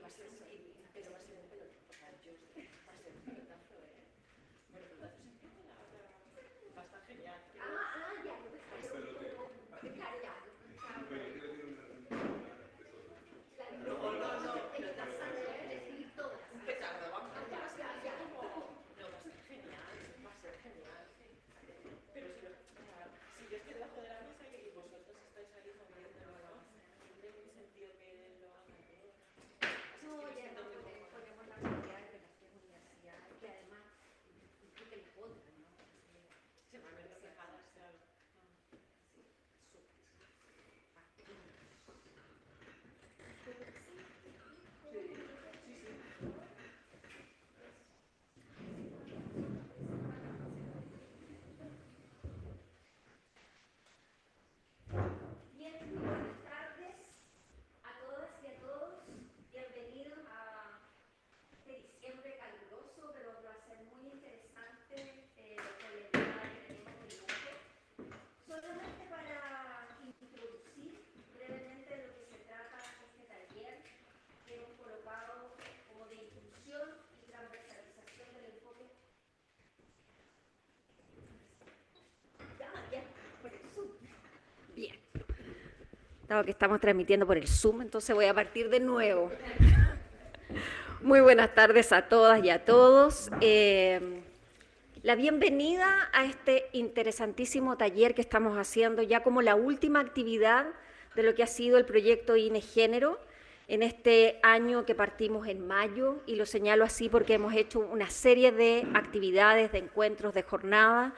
va a ser, pero va a ser un pelotazo, o sea, va a ser un pelotazo, Bueno, pelotazo siempre va a estar genial. Ya, claro, ya. No, pelotazo de escribir todas. Un petardo, vamos a hacer como... No, va a ser genial, Pero si yo estoy debajo de la mesa y vosotros estáis ahí moviendo, no tiene sentido que lo hagan todo. No, ya no ponemos la realidad de las tres universidades, que además implica el contra, ¿no? Se van a ver reflejadas, claro. Bien, muy buenas tardes a todas y a todos. Bienvenidos a este diciembre caluroso, pero va a ser muy interesante con la entrada que tenemos del grupo. Solamente para introducir brevemente de lo que se trata este taller, que hemos colocado como de inclusión y transversalización del enfoque. Ya, por el Zoom. Bien. Dado que estamos transmitiendo por el Zoom, entonces voy a partir de nuevo. Muy buenas tardes a todas y a todos. La bienvenida a este interesantísimo taller que estamos haciendo ya como la última actividad de lo que ha sido el proyecto INE Género en este año que partimos en mayo, y lo señalo así porque hemos hecho una serie de actividades, de encuentros, de jornadas,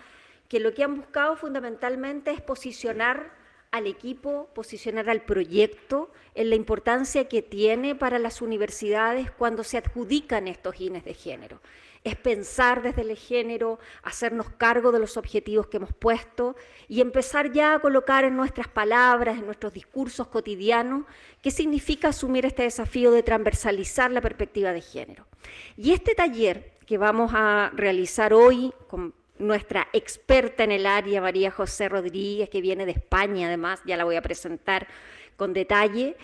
que lo que han buscado fundamentalmente es posicionar al equipo, posicionar al proyecto en la importancia que tiene para las universidades cuando se adjudican estos INES de género. Es pensar desde el género, hacernos cargo de los objetivos que hemos puesto y empezar ya a colocar en nuestras palabras, en nuestros discursos cotidianos, qué significa asumir este desafío de transversalizar la perspectiva de género. Y este taller que vamos a realizar hoy con nuestra experta en el área, María José Rodríguez, que viene de España además, ya la voy a presentar con detalle,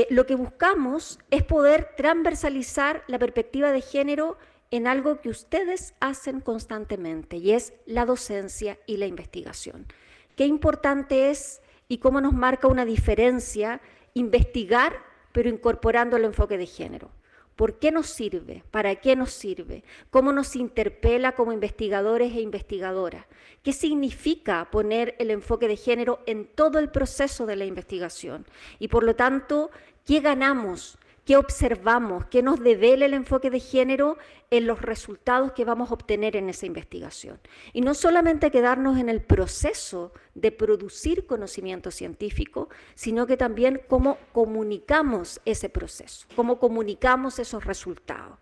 lo que buscamos es poder transversalizar la perspectiva de género en algo que ustedes hacen constantemente, y es la docencia y la investigación. Qué importante es y cómo nos marca una diferencia investigar, pero incorporando el enfoque de género. ¿Por qué nos sirve? ¿Para qué nos sirve? ¿Cómo nos interpela como investigadores e investigadoras? ¿Qué significa poner el enfoque de género en todo el proceso de la investigación? Y por lo tanto, ¿qué ganamos? ¿Qué observamos? ¿Qué nos devela el enfoque de género en los resultados que vamos a obtener en esa investigación? Y no solamente quedarnos en el proceso de producir conocimiento científico, sino que también cómo comunicamos ese proceso, cómo comunicamos esos resultados.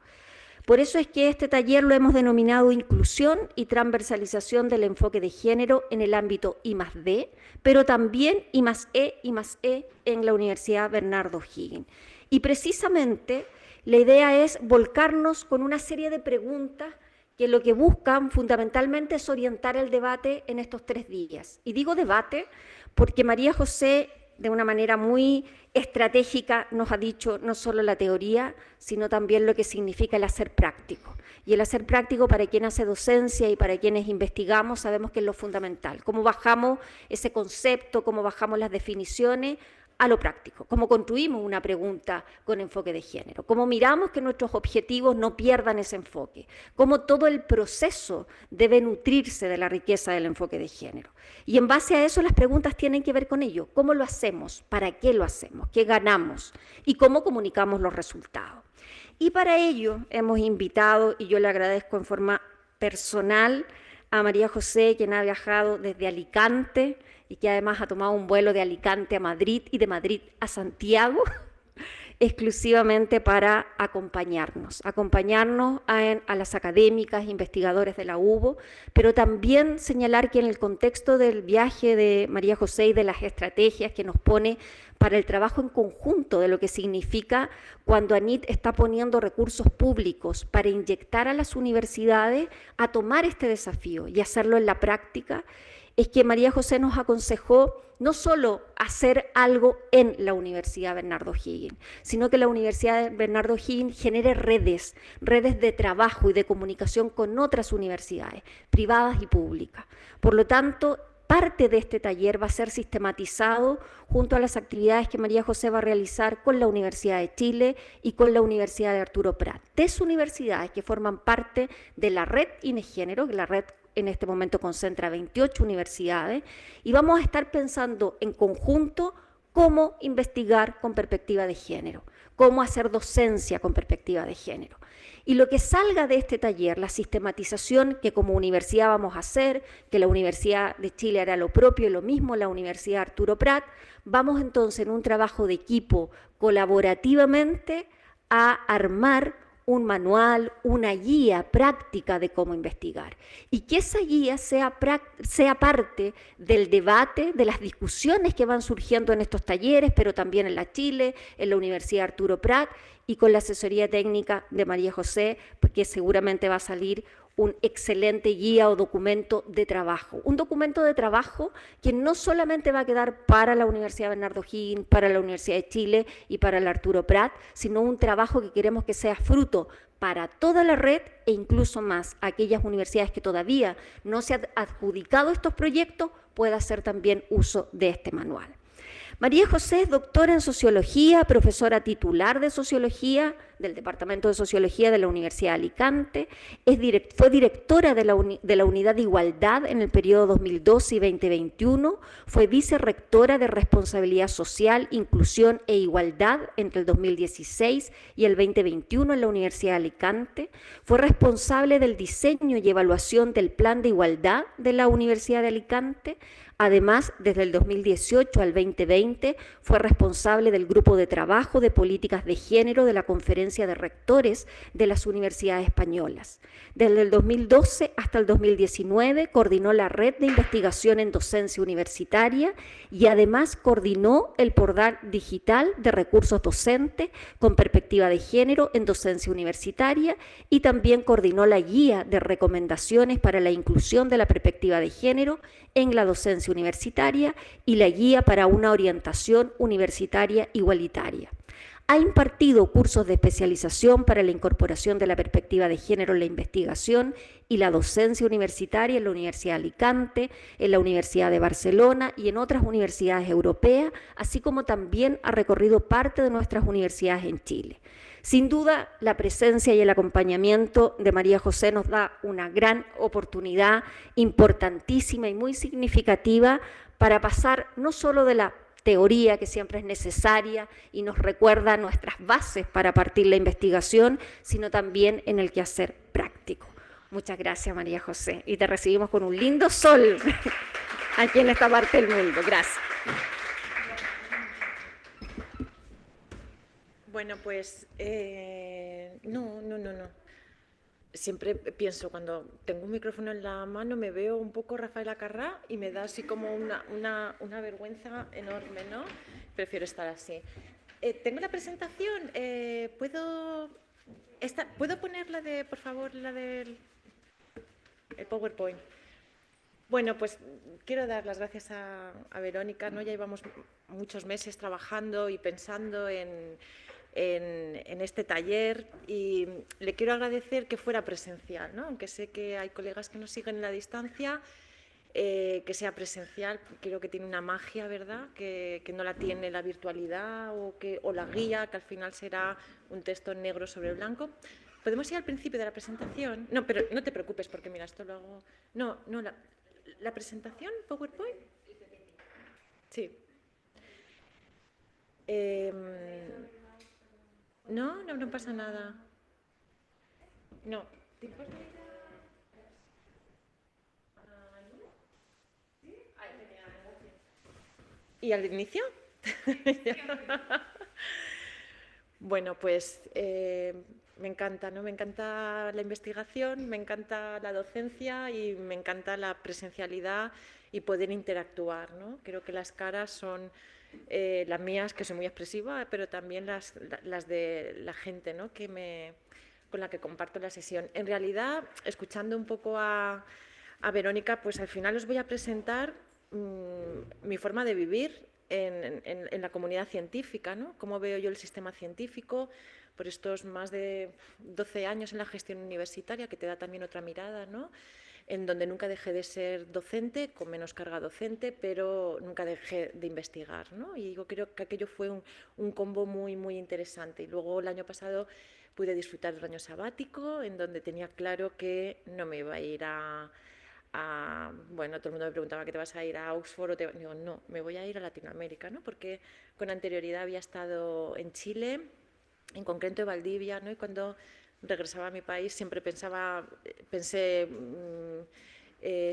Por eso es que este taller lo hemos denominado Inclusión y Transversalización del Enfoque de Género en el ámbito I+D, pero también I+E en la Universidad Bernardo O'Higgins. Y precisamente la idea es volcarnos con una serie de preguntas que lo que buscan fundamentalmente es orientar el debate en estos 3 días. Y digo debate porque María José, de una manera muy estratégica, nos ha dicho no solo la teoría, sino también lo que significa el hacer práctico. Y el hacer práctico, para quien hace docencia y para quienes investigamos, sabemos que es lo fundamental. Cómo bajamos ese concepto, cómo bajamos las definiciones a lo práctico, cómo construimos una pregunta con enfoque de género, cómo miramos que nuestros objetivos no pierdan ese enfoque, cómo todo el proceso debe nutrirse de la riqueza del enfoque de género. Y en base a eso las preguntas tienen que ver con ello. ¿Cómo lo hacemos? ¿Para qué lo hacemos? ¿Qué ganamos? ¿Y cómo comunicamos los resultados? Y para ello hemos invitado, y yo le agradezco en forma personal, a María José, quien ha viajado desde Alicante y que además ha tomado un vuelo de Alicante a Madrid y de Madrid a Santiago, exclusivamente para acompañarnos a las académicas, investigadores de la UBO, pero también señalar que en el contexto del viaje de María José y de las estrategias que nos pone para el trabajo en conjunto de lo que significa cuando ANIT está poniendo recursos públicos para inyectar a las universidades a tomar este desafío y hacerlo en la práctica, es que María José nos aconsejó no solo hacer algo en la Universidad Bernardo O'Higgins, sino que la Universidad Bernardo O'Higgins genere redes de trabajo y de comunicación con otras universidades, privadas y públicas. Por lo tanto, parte de este taller va a ser sistematizado junto a las actividades que María José va a realizar con la Universidad de Chile y con la Universidad de Arturo Prat. Tres universidades que forman parte de la red INEGénero, que la red en este momento concentra 28 universidades, y vamos a estar pensando en conjunto cómo investigar con perspectiva de género, cómo hacer docencia con perspectiva de género. Y lo que salga de este taller, la sistematización que como universidad vamos a hacer, que la Universidad de Chile hará lo propio y lo mismo la Universidad Arturo Prat, vamos entonces en un trabajo de equipo colaborativamente a armar un manual, una guía práctica de cómo investigar. Y que esa guía sea parte del debate, de las discusiones que van surgiendo en estos talleres, pero también en la Chile, en la Universidad Arturo Prat, y con la asesoría técnica de María José, que seguramente va a salir un excelente guía o documento de trabajo. Un documento de trabajo que no solamente va a quedar para la Universidad Bernardo O'Higgins, para la Universidad de Chile y para el Arturo Prat, sino un trabajo que queremos que sea fruto para toda la red e incluso más aquellas universidades que todavía no se han adjudicado estos proyectos pueda hacer también uso de este manual. María José es doctora en Sociología, profesora titular de Sociología del Departamento de Sociología de la Universidad de Alicante, fue directora de la Unidad de Igualdad en el periodo 2012 y 2021, fue vicerrectora de Responsabilidad Social, Inclusión e Igualdad entre el 2016 y el 2021 en la Universidad de Alicante, fue responsable del diseño y evaluación del Plan de Igualdad de la Universidad de Alicante. Además, desde el 2018 al 2020 fue responsable del Grupo de Trabajo de Políticas de Género de la Conferencia de Rectores de las Universidades Españolas. Desde el 2012 hasta el 2019 coordinó la Red de Investigación en Docencia Universitaria y además coordinó el Portal Digital de Recursos Docentes con Perspectiva de Género en Docencia Universitaria y también coordinó la Guía de Recomendaciones para la Inclusión de la Perspectiva de Género en la docencia universitaria y la guía para una orientación universitaria igualitaria. Ha impartido cursos de especialización para la incorporación de la perspectiva de género en la investigación y la docencia universitaria en la Universidad de Alicante, en la Universidad de Barcelona y en otras universidades europeas, así como también ha recorrido parte de nuestras universidades en Chile. Sin duda, la presencia y el acompañamiento de María José nos da una gran oportunidad importantísima y muy significativa para pasar no solo de la teoría, que siempre es necesaria y nos recuerda nuestras bases para partir la investigación, sino también en el quehacer práctico. Muchas gracias, María José, y te recibimos con un lindo sol aquí en esta parte del mundo. Gracias. Bueno, pues no. Siempre pienso, cuando tengo un micrófono en la mano, me veo un poco Rafaela Carrà y me da así como una vergüenza enorme, ¿no? Prefiero estar así. Tengo la presentación. ¿Puedo poner por favor, la del PowerPoint? Bueno, pues quiero dar las gracias a Verónica, ¿no? Ya llevamos muchos meses trabajando y pensando en este taller y le quiero agradecer que fuera presencial, ¿no? Aunque sé que hay colegas que nos siguen en la distancia, que sea presencial, creo que tiene una magia, ¿verdad? Que no la tiene la virtualidad o la guía, que al final será un texto negro sobre blanco. ¿Podemos ir al principio de la presentación? No, pero no te preocupes porque mira, esto lo hago... No, la presentación, PowerPoint. Sí. No pasa nada. No. ¿Y al inicio? Bueno, pues me encanta, ¿no? Me encanta la investigación, me encanta la docencia y me encanta la presencialidad y poder interactuar, ¿no? Creo que las caras son las mías, que soy muy expresiva, pero también las de la gente, ¿no? Con la que comparto la sesión. En realidad, escuchando un poco a Verónica, pues al final os voy a presentar mi forma de vivir en la comunidad científica, ¿no? Cómo veo yo el sistema científico por estos más de 12 años en la gestión universitaria, que te da también otra mirada, ¿no? En donde nunca dejé de ser docente, con menos carga docente, pero nunca dejé de investigar, ¿no? Y yo creo que aquello fue un combo muy, muy interesante. Y luego el año pasado pude disfrutar del año sabático, en donde tenía claro que no me iba a ir bueno, todo el mundo me preguntaba que te vas a ir a Oxford o digo, no, me voy a ir a Latinoamérica, ¿no? Porque con anterioridad había estado en Chile, en concreto en Valdivia, ¿no? Y cuando regresaba a mi país siempre pensé,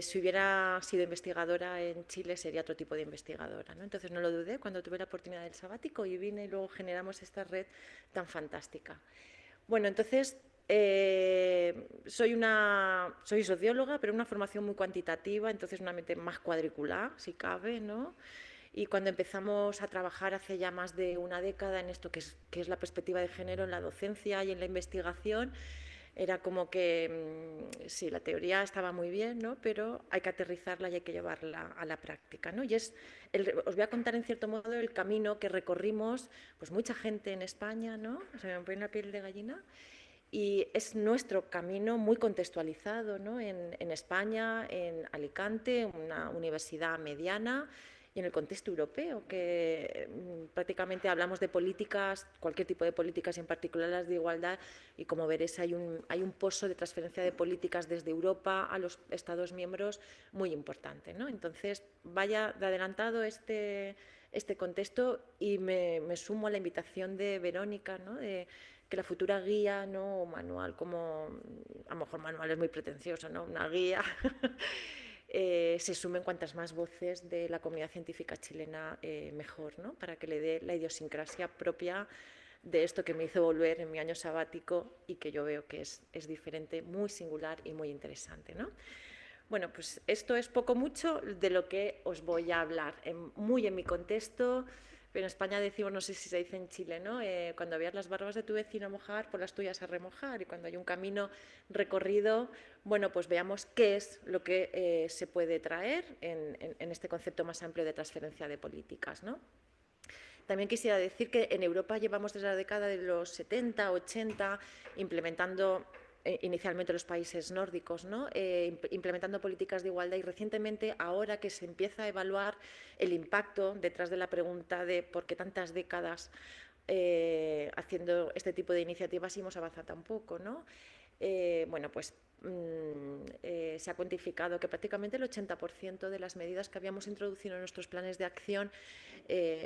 si hubiera sido investigadora en Chile sería otro tipo de investigadora, ¿no? Entonces no lo dudé cuando tuve la oportunidad del sabático y vine y luego generamos esta red tan fantástica. Bueno, entonces soy socióloga, pero una formación muy cuantitativa, entonces una mente más cuadricular, si cabe, ¿no? Y cuando empezamos a trabajar hace ya más de una década en esto que es la perspectiva de género en la docencia y en la investigación, era como que sí, la teoría estaba muy bien, ¿no? Pero hay que aterrizarla y hay que llevarla a la práctica, ¿no? Y os voy a contar en cierto modo el camino que recorrimos, pues mucha gente en España, ¿no? Se me pone la piel de gallina. Y es nuestro camino muy contextualizado, ¿no? En España, en Alicante, una universidad mediana, y en el contexto europeo, que prácticamente hablamos de políticas, cualquier tipo de políticas, y en particular las de igualdad, y como veréis hay un pozo de transferencia de políticas desde Europa a los Estados miembros muy importante, ¿no? Entonces, vaya de adelantado este contexto y me sumo a la invitación de Verónica, ¿no? De que la futura guía, ¿no? O manual, como a lo mejor manual es muy pretencioso, ¿no? Una guía se sumen cuantas más voces de la comunidad científica chilena mejor, ¿no? Para que le dé la idiosincrasia propia de esto que me hizo volver en mi año sabático y que yo veo que es diferente, muy singular y muy interesante, ¿no? Bueno, pues esto es poco mucho de lo que os voy a hablar, muy en mi contexto. Pero en España decimos, no sé si se dice en Chile, ¿no? Cuando veas las barbas de tu vecino mojar, pues las tuyas a remojar. Y cuando hay un camino recorrido, bueno, pues veamos qué es lo que se puede traer en este concepto más amplio de transferencia de políticas, ¿no? También quisiera decir que en Europa llevamos desde la década de los 70, 80, implementando inicialmente los países nórdicos, ¿no? Implementando políticas de igualdad y recientemente, ahora que se empieza a evaluar el impacto detrás de la pregunta de por qué tantas décadas haciendo este tipo de iniciativas y hemos avanzado tan poco, ¿no? Bueno, pues se ha cuantificado que prácticamente el 80% de las medidas que habíamos introducido en nuestros planes de acción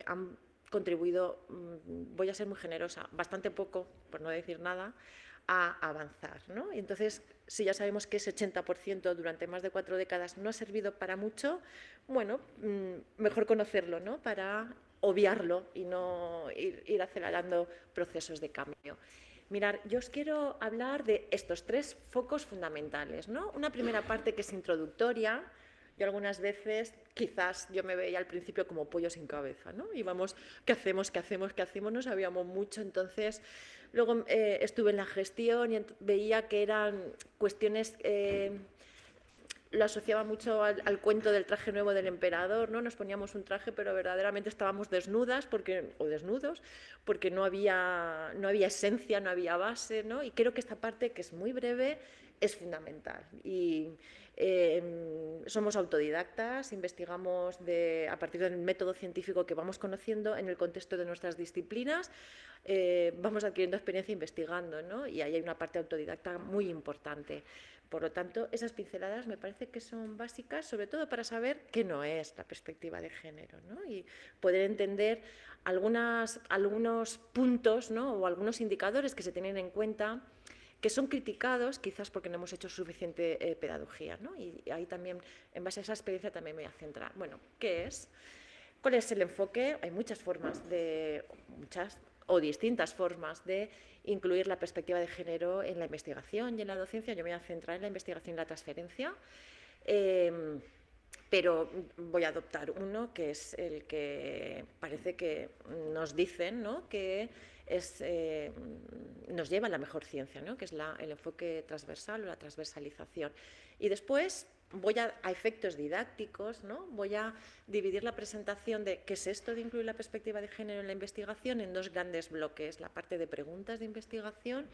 han contribuido, voy a ser muy generosa, bastante poco, por no decir nada, a avanzar, ¿no? Y entonces, si ya sabemos que ese 80% durante más de 4 décadas no ha servido para mucho, bueno, mejor conocerlo, ¿no? Para obviarlo y no ir acelerando procesos de cambio. Mirad, yo os quiero hablar de estos 3 focos fundamentales, ¿no? Una primera parte que es introductoria. Yo algunas veces, quizás yo me veía al principio como pollo sin cabeza, ¿no? Íbamos, ¿qué hacemos? ¿Qué hacemos? ¿Qué hacemos? No sabíamos mucho, entonces luego estuve en la gestión y veía que eran cuestiones, lo asociaba mucho al cuento del traje nuevo del emperador, ¿no? Nos poníamos un traje, pero verdaderamente estábamos desnudas o desnudos, porque no había esencia, no había base, ¿no? Y creo que esta parte, que es muy breve, es fundamental. Y somos autodidactas, investigamos a partir del método científico que vamos conociendo en el contexto de nuestras disciplinas, vamos adquiriendo experiencia investigando, ¿no? Y ahí hay una parte autodidacta muy importante. Por lo tanto, esas pinceladas me parece que son básicas, sobre todo para saber qué no es la perspectiva de género, ¿no? Y poder entender algunos puntos, ¿no? O algunos indicadores que se tienen en cuenta, que son criticados quizás porque no hemos hecho suficiente pedagogía, ¿no? Y ahí también, en base a esa experiencia, también me voy a centrar. Bueno, ¿qué es? ¿Cuál es el enfoque? Hay muchas formas o distintas formas de incluir la perspectiva de género en la investigación y en la docencia. Yo me voy a centrar en la investigación y la transferencia, pero voy a adoptar uno que es el que parece que nos dicen, ¿no? Que nos lleva a la mejor ciencia, ¿no? Que es el enfoque transversal o la transversalización. Y después voy a efectos didácticos, ¿no? Voy a dividir la presentación de qué es esto de incluir la perspectiva de género en la investigación en dos grandes bloques, la parte de preguntas de investigación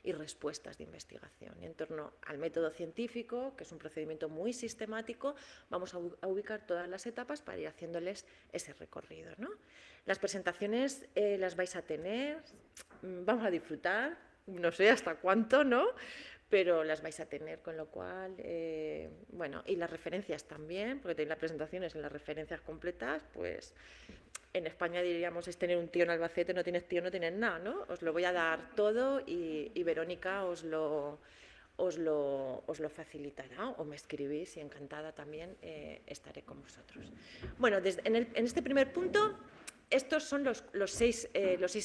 y respuestas de investigación. Y en torno al método científico, que es un procedimiento muy sistemático, vamos a ubicar todas las etapas para ir haciéndoles ese recorrido, ¿no? Las presentaciones las vais a tener, vamos a disfrutar, no sé hasta cuánto, ¿no? Pero las vais a tener, con lo cual, bueno, y las referencias también, porque tenéis las presentaciones en las referencias completas, pues en España diríamos es tener un tío en Albacete, no tienes tío, no tienes nada, ¿no? Os lo voy a dar todo y Verónica os lo facilitará o me escribís y encantada también estaré con vosotros. Bueno, en este primer punto, estos son los seis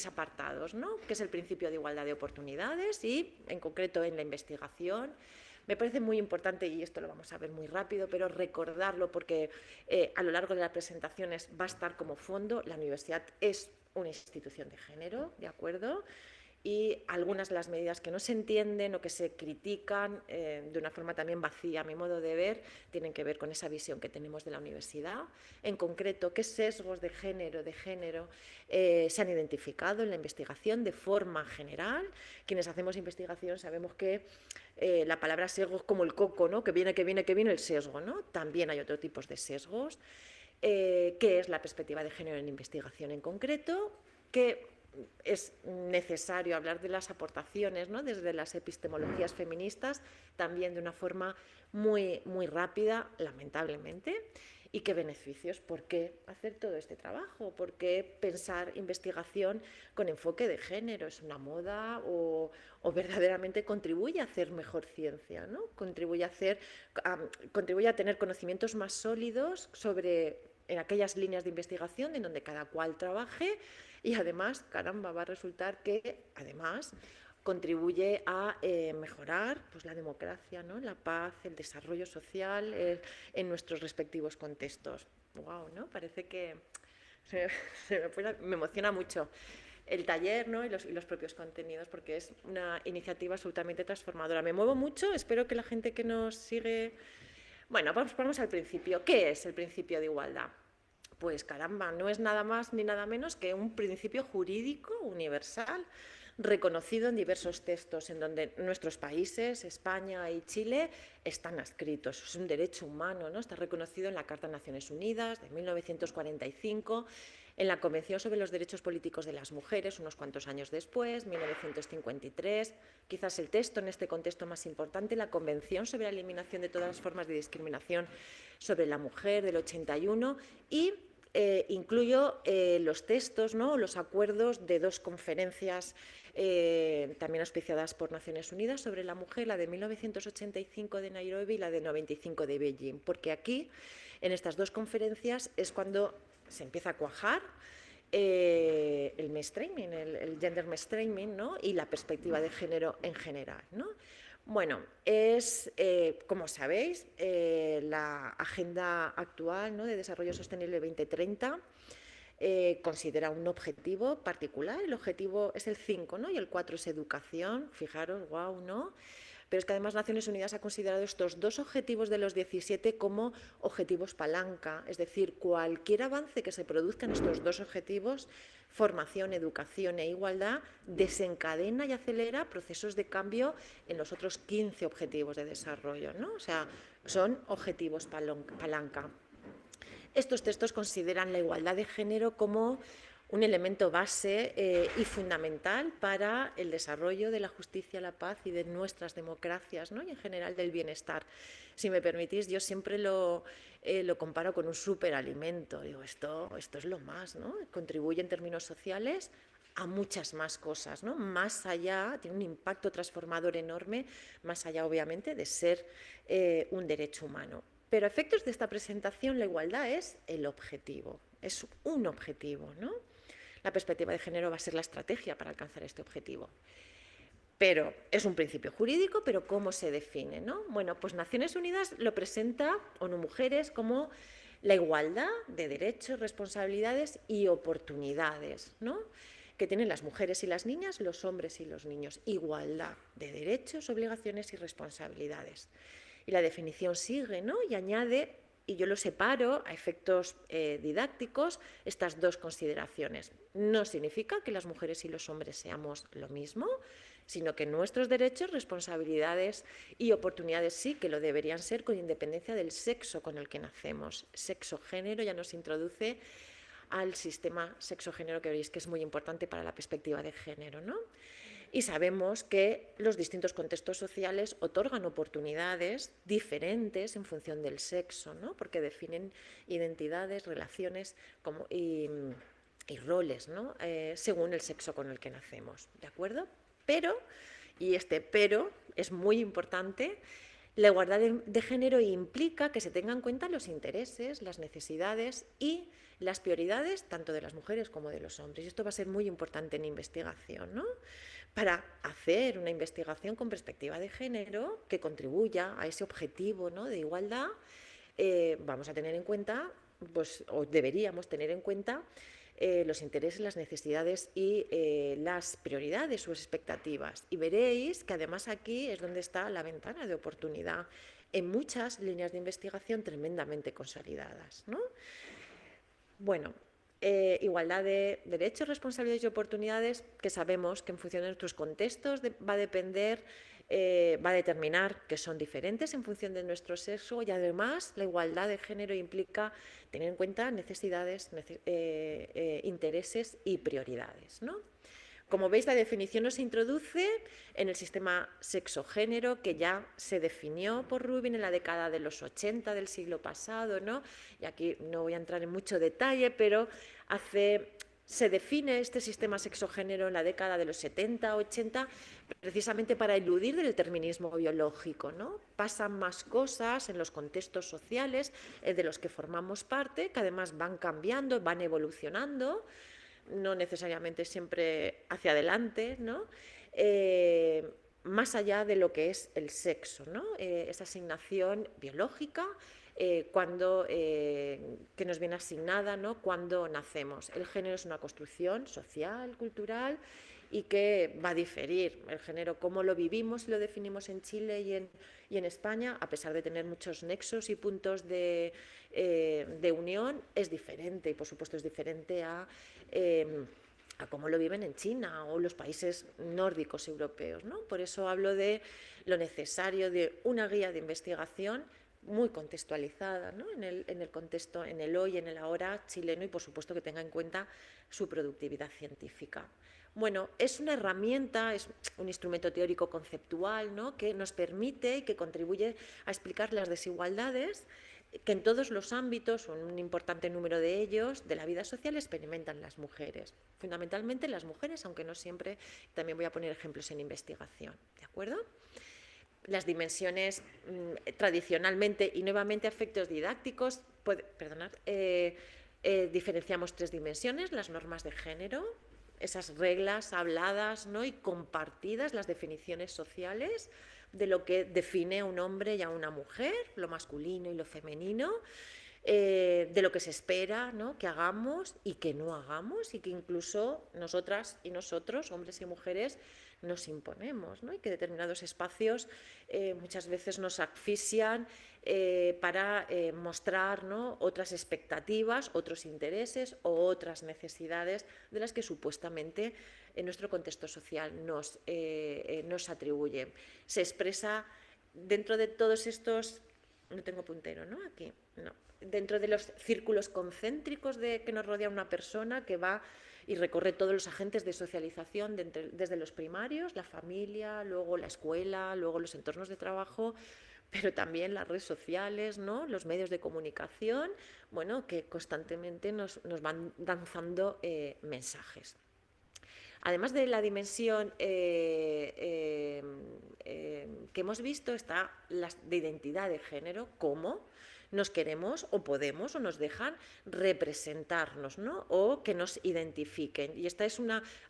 apartados, ¿no? Que es el principio de igualdad de oportunidades y, en concreto, en la investigación. Me parece muy importante, y esto lo vamos a ver muy rápido, pero recordarlo porque a lo largo de las presentaciones va a estar como fondo. La universidad es una institución de género, ¿de acuerdo? Y algunas de las medidas que no se entienden o que se critican de una forma también vacía, a mi modo de ver, tienen que ver con esa visión que tenemos de la universidad. En concreto, qué sesgos de género se han identificado en la investigación de forma general. Quienes hacemos investigación sabemos que la palabra sesgo es como el coco, ¿no? Que viene el sesgo, ¿no? También hay otros tipos de sesgos. ¿Qué es la perspectiva de género en la investigación en concreto? ¿Qué es necesario hablar de las aportaciones, ¿no? Desde las epistemologías feministas, también de una forma muy, muy rápida, lamentablemente, y qué beneficios, por qué hacer todo este trabajo, por qué pensar investigación con enfoque de género, es una moda o verdaderamente contribuye a hacer mejor ciencia, ¿no? Contribuye a tener conocimientos más sólidos en aquellas líneas de investigación en donde cada cual trabaje. Y además, caramba, va a resultar que además contribuye a mejorar pues, la democracia, ¿no? La paz, el desarrollo social en nuestros respectivos contextos. ¡Wow! ¿No? Parece que me emociona mucho el taller, ¿no? y los propios contenidos, porque es una iniciativa absolutamente transformadora. Me muevo mucho, espero que la gente que nos sigue... Bueno, vamos al principio. ¿Qué es el principio de igualdad? Pues caramba, no es nada más ni nada menos que un principio jurídico universal reconocido en diversos textos en donde nuestros países, España y Chile, están adscritos. Es un derecho humano, ¿no? Está reconocido en la Carta de Naciones Unidas de 1945, en la Convención sobre los Derechos Políticos de las Mujeres, unos cuantos años después, 1953, quizás el texto en este contexto más importante, la Convención sobre la Eliminación de todas las formas de discriminación sobre la mujer del 81 y incluyo los textos, ¿no? Los acuerdos de dos conferencias también auspiciadas por Naciones Unidas sobre la mujer, la de 1985 de Nairobi y la de 95 de Beijing, porque aquí, en estas dos conferencias, es cuando se empieza a cuajar el mainstreaming, el gender mainstreaming, ¿no? Y la perspectiva de género en general, ¿no? Bueno, es, como sabéis, la Agenda Actual, ¿no? de Desarrollo Sostenible 2030 considera un objetivo particular. El objetivo es el 5, ¿no? Y el 4 es educación. Fijaros, guau, ¿no? Pero es que además Naciones Unidas ha considerado estos dos objetivos de los 17 como objetivos palanca, es decir, cualquier avance que se produzca en estos dos objetivos, formación, educación e igualdad, desencadena y acelera procesos de cambio en los otros 15 objetivos de desarrollo, ¿no? O sea, son objetivos palanca. Estos textos consideran la igualdad de género como un elemento base y fundamental para el desarrollo de la justicia, la paz y de nuestras democracias, ¿no? Y en general del bienestar. Si me permitís, yo siempre lo comparo con un superalimento. Digo, esto es lo más, ¿no? Contribuye en términos sociales a muchas más cosas, ¿no? Más allá, tiene un impacto transformador enorme, más allá obviamente de ser un derecho humano. Pero a efectos de esta presentación, la igualdad es el objetivo, es un objetivo, ¿no? La perspectiva de género va a ser la estrategia para alcanzar este objetivo. Pero es un principio jurídico, pero ¿cómo se define, no? Bueno, pues Naciones Unidas lo presenta, ONU Mujeres, como la igualdad de derechos, responsabilidades y oportunidades, ¿no? Que tienen las mujeres y las niñas, los hombres y los niños. Igualdad de derechos, obligaciones y responsabilidades. Y la definición sigue, ¿no? Y añade, y yo lo separo a efectos didácticos, estas dos consideraciones. No significa que las mujeres y los hombres seamos lo mismo, sino que nuestros derechos, responsabilidades y oportunidades sí que lo deberían ser, con independencia del sexo con el que nacemos. Sexo-género ya nos introduce al sistema sexo-género, que veréis que es muy importante para la perspectiva de género, ¿no? Y sabemos que los distintos contextos sociales otorgan oportunidades diferentes en función del sexo, ¿no? Porque definen identidades, relaciones y roles, ¿no? Según el sexo con el que nacemos, ¿de acuerdo? Pero, y este pero es muy importante, la igualdad de género implica que se tengan en cuenta los intereses, las necesidades y las prioridades tanto de las mujeres como de los hombres. Y esto va a ser muy importante en investigación, ¿no? Para hacer una investigación con perspectiva de género que contribuya a ese objetivo, ¿no?, de igualdad, vamos a tener en cuenta, pues, o deberíamos tener en cuenta, los intereses, las necesidades y las prioridades, sus expectativas. Y veréis que además aquí es donde está la ventana de oportunidad en muchas líneas de investigación tremendamente consolidadas, ¿no? Bueno, igualdad de derechos, responsabilidades y oportunidades, que sabemos que en función de nuestros contextos va a determinar que son diferentes en función de nuestro sexo, y además la igualdad de género implica tener en cuenta necesidades, intereses y prioridades, ¿no? Como veis, la definición nos introduce en el sistema sexo-género, que ya se definió por Rubin en la década de los 80 del siglo pasado, ¿no? Y aquí no voy a entrar en mucho detalle, pero se define este sistema sexo-género en la década de los 70, 80, precisamente para eludir del determinismo biológico, ¿no? Pasan más cosas en los contextos sociales de los que formamos parte, que además van cambiando, van evolucionando, no necesariamente siempre hacia adelante, ¿no? Más allá de lo que es el sexo, ¿no? Esa asignación biológica que nos viene asignada, ¿no?, cuando nacemos. El género es una construcción social, cultural, y que va a diferir. El género, cómo lo vivimos y lo definimos en Chile y en España, a pesar de tener muchos nexos y puntos de unión, es diferente, y por supuesto es diferente a cómo lo viven en China o los países nórdicos europeos, ¿no? Por eso hablo de lo necesario de una guía de investigación muy contextualizada, ¿no?, en el contexto, en el hoy, en el ahora chileno, y por supuesto que tenga en cuenta su productividad científica. Bueno, es una herramienta, es un instrumento teórico conceptual, ¿no?, que nos permite y que contribuye a explicar las desigualdades que en todos los ámbitos, un importante número de ellos, de la vida social, experimentan las mujeres. Fundamentalmente las mujeres, aunque no siempre. También voy a poner ejemplos en investigación, ¿de acuerdo? Las dimensiones tradicionalmente y nuevamente a efectos didácticos, diferenciamos tres dimensiones: las normas de género, esas reglas habladas, ¿no?, y compartidas, las definiciones sociales de lo que define a un hombre y a una mujer, lo masculino y lo femenino, de lo que se espera, ¿no?, que hagamos y que no hagamos, y que incluso nosotras y nosotros, hombres y mujeres, nos imponemos, ¿no?, y que determinados espacios muchas veces nos asfixian para mostrar, ¿no?, otras expectativas, otros intereses o otras necesidades de las que supuestamente en nuestro contexto social nos atribuye. Se expresa dentro de todos estos, no tengo puntero, ¿no?, aquí, no, dentro de los círculos concéntricos que nos rodea una persona, que va y recorre todos los agentes de socialización, desde los primarios, la familia, luego la escuela, luego los entornos de trabajo, pero también las redes sociales, ¿no?, los medios de comunicación, bueno, que constantemente nos van lanzando mensajes. Además de la dimensión que hemos visto, está la de identidad de género, cómo nos queremos o podemos o nos dejan representarnos, ¿no?, o que nos identifiquen. Y esta es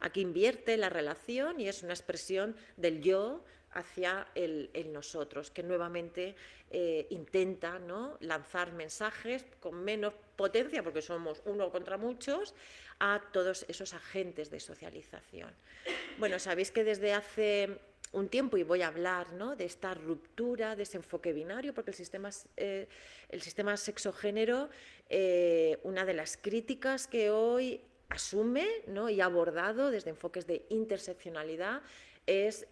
aquí invierte la relación y es una expresión del yo hacia el nosotros, que nuevamente intenta, ¿no?, lanzar mensajes con menos potencia, porque somos uno contra muchos, a todos esos agentes de socialización. Bueno, sabéis que desde hace un tiempo y voy a hablar, ¿no?, de esta ruptura, de ese enfoque binario, porque el sistema sexo-género, una de las críticas que hoy asume, ¿no?, y ha abordado desde enfoques de interseccionalidad es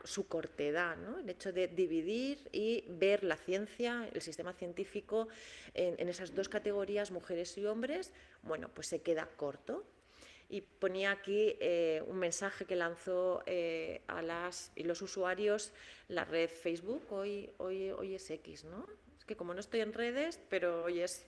su cortedad, ¿no?, el hecho de dividir y ver la ciencia, el sistema científico en esas dos categorías, mujeres y hombres, bueno, pues se queda corto. Y ponía aquí un mensaje que lanzó a las y los usuarios la red Facebook, hoy es X, ¿no? Es que como no estoy en redes, pero hoy es,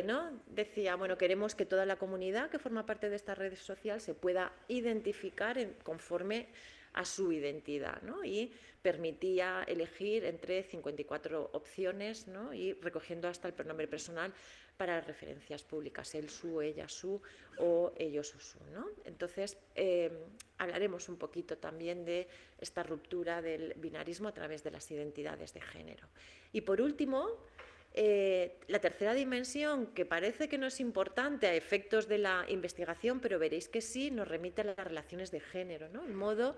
¿no? Decía, bueno, queremos que toda la comunidad que forma parte de esta red social se pueda identificar conforme a su identidad, ¿no? Y permitía elegir entre 54 opciones, ¿no?, y recogiendo hasta el pronombre personal para referencias públicas, él, su, ella, su o ellos o su, ¿no? Entonces, hablaremos un poquito también de esta ruptura del binarismo a través de las identidades de género. Y por último, la tercera dimensión, que parece que no es importante a efectos de la investigación, pero veréis que sí, nos remite a las relaciones de género, ¿no?, el modo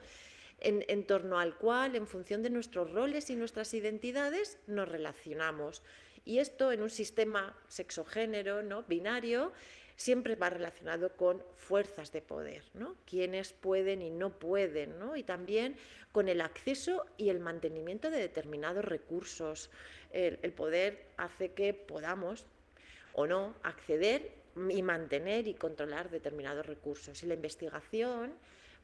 en torno al cual, en función de nuestros roles y nuestras identidades, nos relacionamos. Y esto en un sistema sexo-género, ¿no?, binario, siempre va relacionado con fuerzas de poder, ¿no?, quiénes pueden y no pueden, ¿no?, y también con el acceso y el mantenimiento de determinados recursos. El poder hace que podamos o no acceder y mantener y controlar determinados recursos. Y la investigación,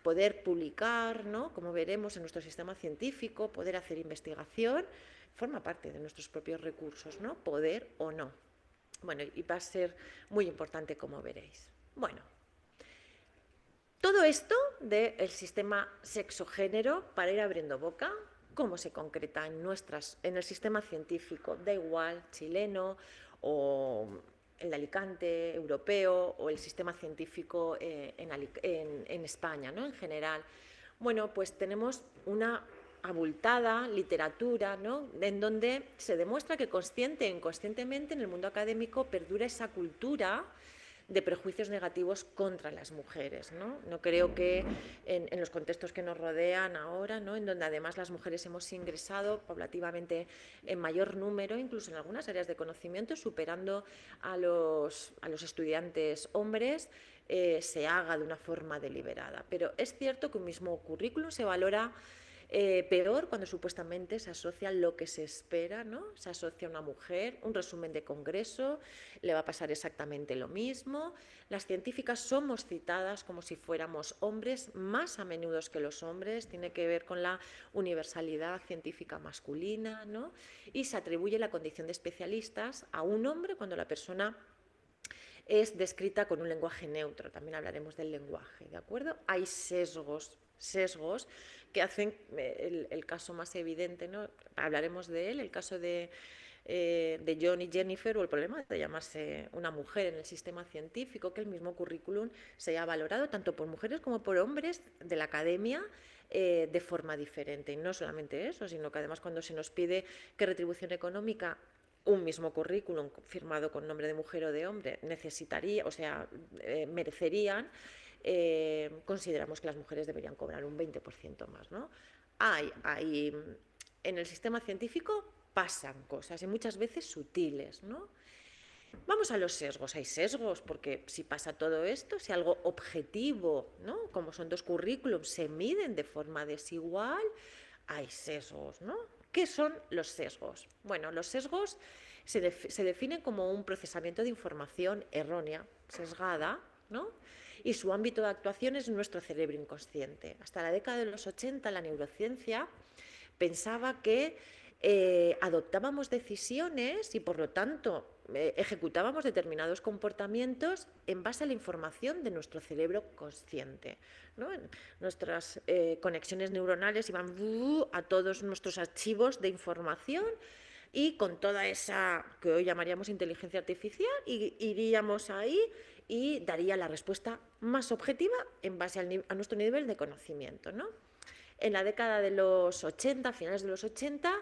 poder publicar, ¿no?, como veremos en nuestro sistema científico, poder hacer investigación, forma parte de nuestros propios recursos, ¿no?, poder o no. Bueno, y va a ser muy importante, como veréis. Bueno, todo esto del sistema sexo-género, para ir abriendo boca, cómo se concreta en el sistema científico, da igual, chileno o el de Alicante, europeo, o el sistema científico en España, ¿no?, en general. Bueno, pues tenemos una abultada literatura, ¿no?, en donde se demuestra que consciente e inconscientemente en el mundo académico perdura esa cultura de prejuicios negativos contra las mujeres, ¿no? No creo que en los contextos que nos rodean ahora, ¿no?, en donde además las mujeres hemos ingresado paulativamente en mayor número, incluso en algunas áreas de conocimiento, superando a los estudiantes hombres, se haga de una forma deliberada. Pero es cierto que un mismo currículum se valora peor cuando supuestamente se asocia lo que se espera, ¿no? Se asocia a una mujer, un resumen de congreso, le va a pasar exactamente lo mismo. Las científicas somos citadas como si fuéramos hombres, más a menudo que los hombres, tiene que ver con la universalidad científica masculina, ¿no? Y se atribuye la condición de especialistas a un hombre cuando la persona es descrita con un lenguaje neutro. También hablaremos del lenguaje, ¿de acuerdo? Hay sesgos que hacen el caso más evidente, ¿no? Hablaremos de él, el caso de John y Jennifer, o el problema de llamarse una mujer en el sistema científico, que el mismo currículum se haya valorado tanto por mujeres como por hombres de la academia de forma diferente. Y no solamente eso, sino que además cuando se nos pide qué retribución económica un mismo currículum firmado con nombre de mujer o de hombre necesitaría, o sea, merecerían, consideramos que las mujeres deberían cobrar un 20% más, ¿no? En el sistema científico pasan cosas y muchas veces sutiles, ¿no? Vamos a los sesgos. Hay sesgos porque si pasa todo esto, si algo objetivo, ¿no?, como son dos currículums, se miden de forma desigual, hay sesgos, ¿no? ¿Qué son los sesgos? Bueno, los sesgos se definen como un procesamiento de información errónea, sesgada, ¿no?, y su ámbito de actuación es nuestro cerebro inconsciente. Hasta la década de los 80 la neurociencia pensaba que adoptábamos decisiones y por lo tanto ejecutábamos determinados comportamientos en base a la información de nuestro cerebro consciente, ¿no? Nuestras conexiones neuronales iban a todos nuestros archivos de información y con toda esa que hoy llamaríamos inteligencia artificial iríamos ahí y daría la respuesta más objetiva en base a nuestro nivel de conocimiento, ¿no? En la década de los 80, finales de los 80,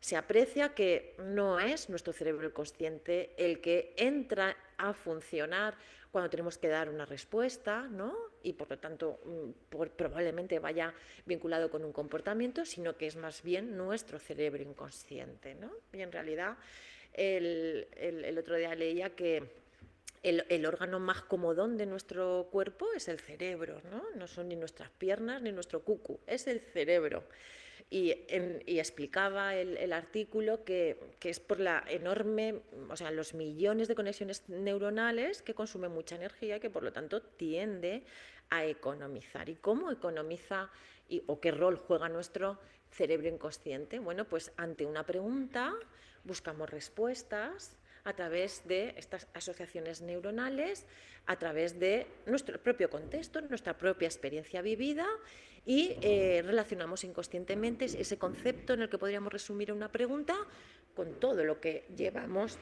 se aprecia que no es nuestro cerebro consciente el que entra a funcionar cuando tenemos que dar una respuesta, ¿no? Y por lo tanto probablemente vaya vinculado con un comportamiento, sino que es más bien nuestro cerebro inconsciente, ¿no? Y en realidad el otro día leía que el órgano más comodón de nuestro cuerpo es el cerebro, ¿no? No son ni nuestras piernas ni nuestro cucu, es el cerebro. Y explicaba el artículo que es por la enorme, o sea, los millones de conexiones neuronales que consumen mucha energía y que por lo tanto tiende a economizar. ¿Y cómo economiza o qué rol juega nuestro cerebro inconsciente? Bueno, pues ante una pregunta buscamos respuestas a través de estas asociaciones neuronales, a través de nuestro propio contexto, nuestra propia experiencia vivida, y relacionamos inconscientemente ese concepto en el que podríamos resumir una pregunta con todo lo que llevamos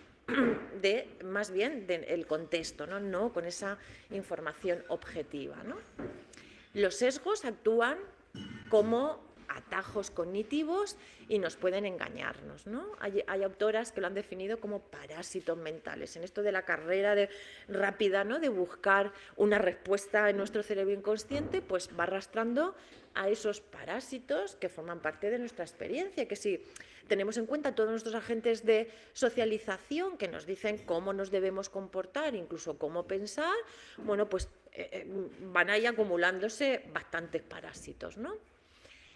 más bien del contexto, ¿no? Con esa información objetiva, ¿no? Los sesgos actúan como atajos cognitivos y nos pueden engañarnos, ¿no? Hay autoras que lo han definido como parásitos mentales. En esto de la carrera rápida, ¿no? De buscar una respuesta en nuestro cerebro inconsciente, pues va arrastrando a esos parásitos que forman parte de nuestra experiencia, que si tenemos en cuenta todos nuestros agentes de socialización que nos dicen cómo nos debemos comportar, incluso cómo pensar, bueno, pues van ahí acumulándose bastantes parásitos, ¿no?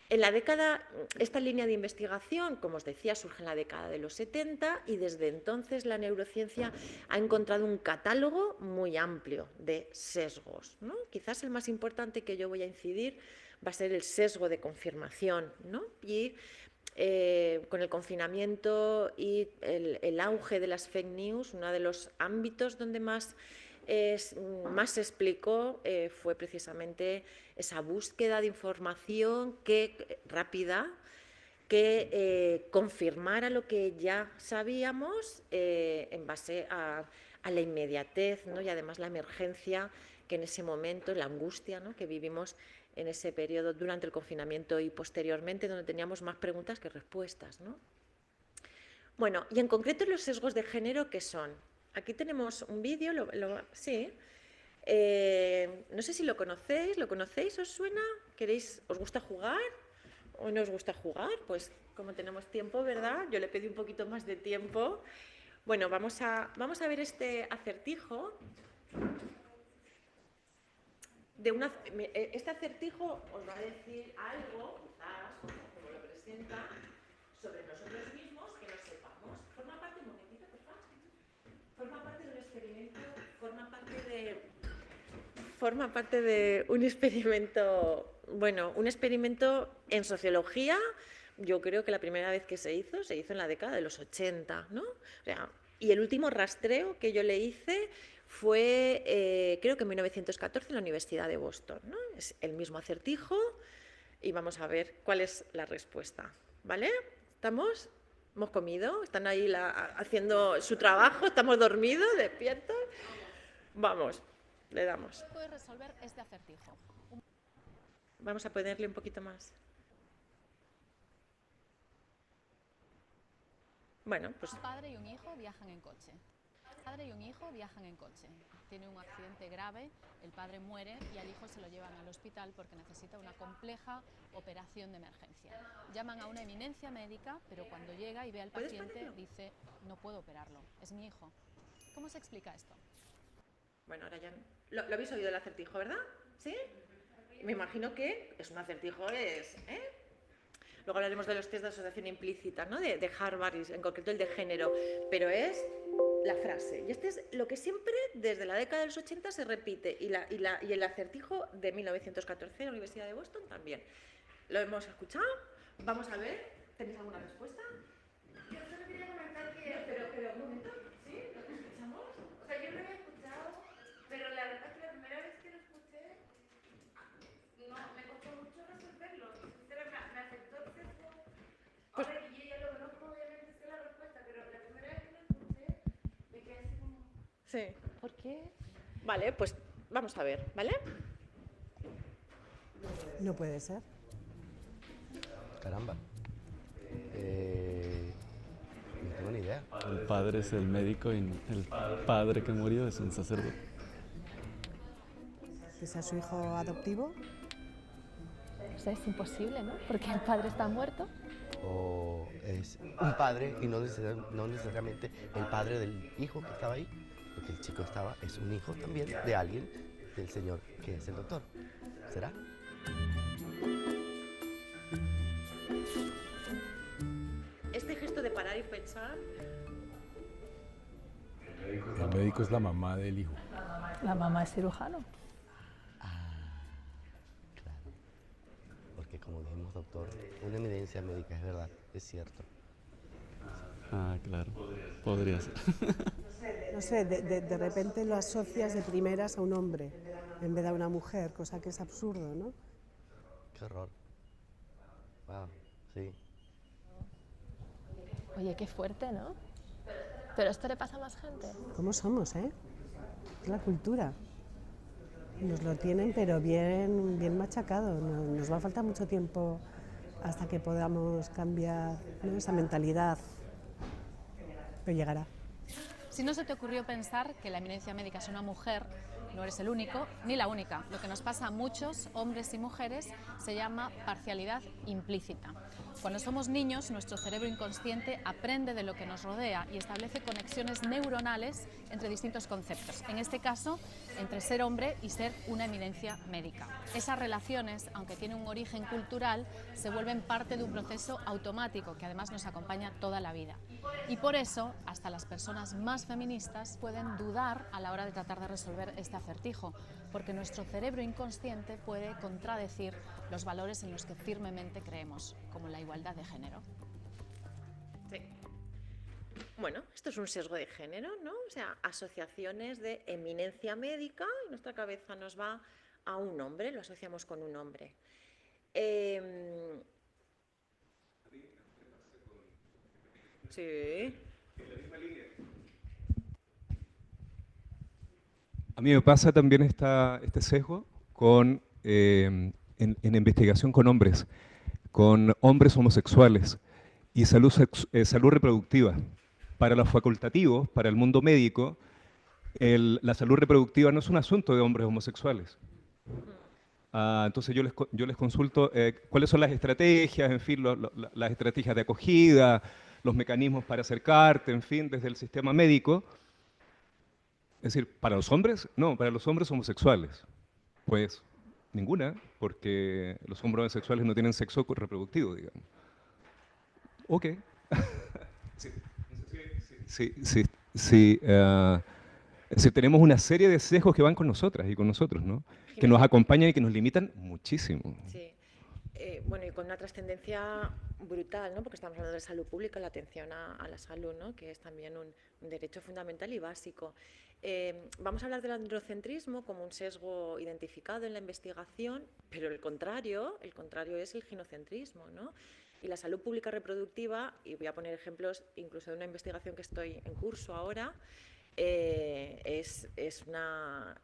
En la década, esta línea de investigación, como os decía, surge en la década de los 70 y desde entonces la neurociencia ha encontrado un catálogo muy amplio de sesgos, ¿no? Quizás el más importante que yo voy a incidir va a ser el sesgo de confirmación, ¿no? Y con el confinamiento y el auge de las fake news, uno de los ámbitos donde más se explicó fue precisamente esa búsqueda de información rápida que confirmara lo que ya sabíamos en base a la inmediatez, ¿no? Y además la emergencia que en ese momento, la angustia, ¿no? Que vivimos en ese periodo durante el confinamiento y posteriormente, donde teníamos más preguntas que respuestas, ¿no? Bueno, y en concreto los sesgos de género, ¿qué son? Aquí tenemos un vídeo, sí. No sé si lo conocéis, ¿os suena? ¿Os gusta jugar o no os gusta jugar? Pues como tenemos tiempo, ¿verdad? Yo le pedí un poquito más de tiempo. Bueno, vamos a ver este acertijo. Este acertijo os va a decir algo, quizás, como lo presenta, sobre nosotros mismos, que lo sepamos. Forma parte, un momentito, por favor. Forma parte de un experimento, forma parte de un experimento, bueno, un experimento en sociología. Yo creo que la primera vez que se hizo en la década de los 80, ¿no? O sea, y el último rastreo que yo le hice fue, creo que en 1914, en la Universidad de Boston, ¿no? Es el mismo acertijo y vamos a ver cuál es la respuesta, ¿vale? ¿Estamos? ¿Hemos comido? ¿Están ahí haciendo su trabajo? ¿Estamos dormidos, despiertos? Vamos, le damos. ¿Puedes resolver este acertijo? Vamos a ponerle un poquito más. Bueno, pues... Un padre y un hijo viajan en coche. Padre y un hijo viajan en coche. Tiene un accidente grave, el padre muere y al hijo se lo llevan al hospital porque necesita una compleja operación de emergencia. Llaman a una eminencia médica, pero cuando llega y ve al paciente dice, no puedo operarlo, es mi hijo. ¿Cómo se explica esto? Bueno, ahora ya... ¿Lo habéis oído el acertijo, verdad? ¿Sí? Me imagino que es un acertijo, Luego hablaremos de los test de asociación implícita, ¿no? De Harvard, y en concreto el de género, pero es la frase. Y este es lo que siempre, desde la década de los 80, se repite, y el acertijo de 1914 de la Universidad de Boston también. ¿Lo hemos escuchado? Vamos a ver, ¿tenéis alguna respuesta? Yo solo quería comentar que... Pero un momento, ¿sí? ¿Lo escuchamos? O sea, yo lo había escuchado, pero la verdad es que la primera vez que lo escuché, no, me costó mucho resolverlo. Sinceramente, me afectó el sesgo. Ahora que yo ya lo conozco, obviamente sé la respuesta, pero la primera vez que lo escuché, me quedé así como... Sí. ¿Por qué? Vale, pues vamos a ver, ¿vale? No puede ser. Caramba. idea. El padre es el médico y el padre que murió es un sacerdote. ¿Que sea su hijo adoptivo? O sea, es imposible, ¿no? Porque el padre está muerto. O es un padre y no necesariamente el padre del hijo que estaba ahí, porque el chico es un hijo también de alguien, del señor que es el doctor. ¿Será? Este gesto de parar y pensar. El médico es la mamá del hijo. La mamá es cirujano. Claro. Porque como dijimos, doctor, una evidencia médica, es verdad, es cierto. Ah, claro, podría ser. No sé, de repente lo asocias de primeras a un hombre en vez de a una mujer, cosa que es absurdo, ¿no? Qué horror. Wow, sí. Oye, qué fuerte, ¿no? Pero esto le pasa a más gente. ¿Cómo somos, eh? Es la cultura. Nos lo tienen, pero bien machacado. Nos va a faltar mucho tiempo hasta que podamos cambiar, ¿no?, esa mentalidad. Pero llegará. Si no se te ocurrió pensar que la eminencia médica es una mujer, no eres el único ni la única. Lo que nos pasa a muchos hombres y mujeres se llama parcialidad implícita. Cuando somos niños, nuestro cerebro inconsciente aprende de lo que nos rodea y establece conexiones neuronales entre distintos conceptos. En este caso, entre ser hombre y ser una eminencia médica. Esas relaciones, aunque tienen un origen cultural, se vuelven parte de un proceso automático que además nos acompaña toda la vida. Y por eso, hasta las personas más feministas pueden dudar a la hora de tratar de resolver este acertijo, porque nuestro cerebro inconsciente puede contradecir los valores en los que firmemente creemos, como la igualdad de género. Sí. Bueno, esto es un sesgo de género, ¿no? O sea, asociaciones de eminencia médica y nuestra cabeza nos va a un hombre, lo asociamos con un hombre. Sí. A mí me pasa también este sesgo en investigación con hombres homosexuales y salud reproductiva. Para los facultativos, para el mundo médico, la salud reproductiva no es un asunto de hombres homosexuales. Entonces yo les consulto cuáles son las estrategias, en fin, las estrategias de acogida, los mecanismos para acercarte, en fin, desde el sistema médico. Es decir, ¿para los hombres? No, para los hombres homosexuales. Pues ninguna, porque los hombres homosexuales no tienen sexo reproductivo, digamos. Ok. Sí, es decir, tenemos una serie de sesgos que van con nosotras y con nosotros, ¿no? Que nos acompañan y que nos limitan muchísimo. Sí. Bueno, y con una trascendencia brutal, ¿no? Porque estamos hablando de salud pública, la atención a la salud, ¿no? Que es también un derecho fundamental y básico. Vamos a hablar del androcentrismo como un sesgo identificado en la investigación, pero el contrario es el ginocentrismo, ¿no? Y la salud pública reproductiva, y voy a poner ejemplos incluso de una investigación que estoy en curso ahora, es una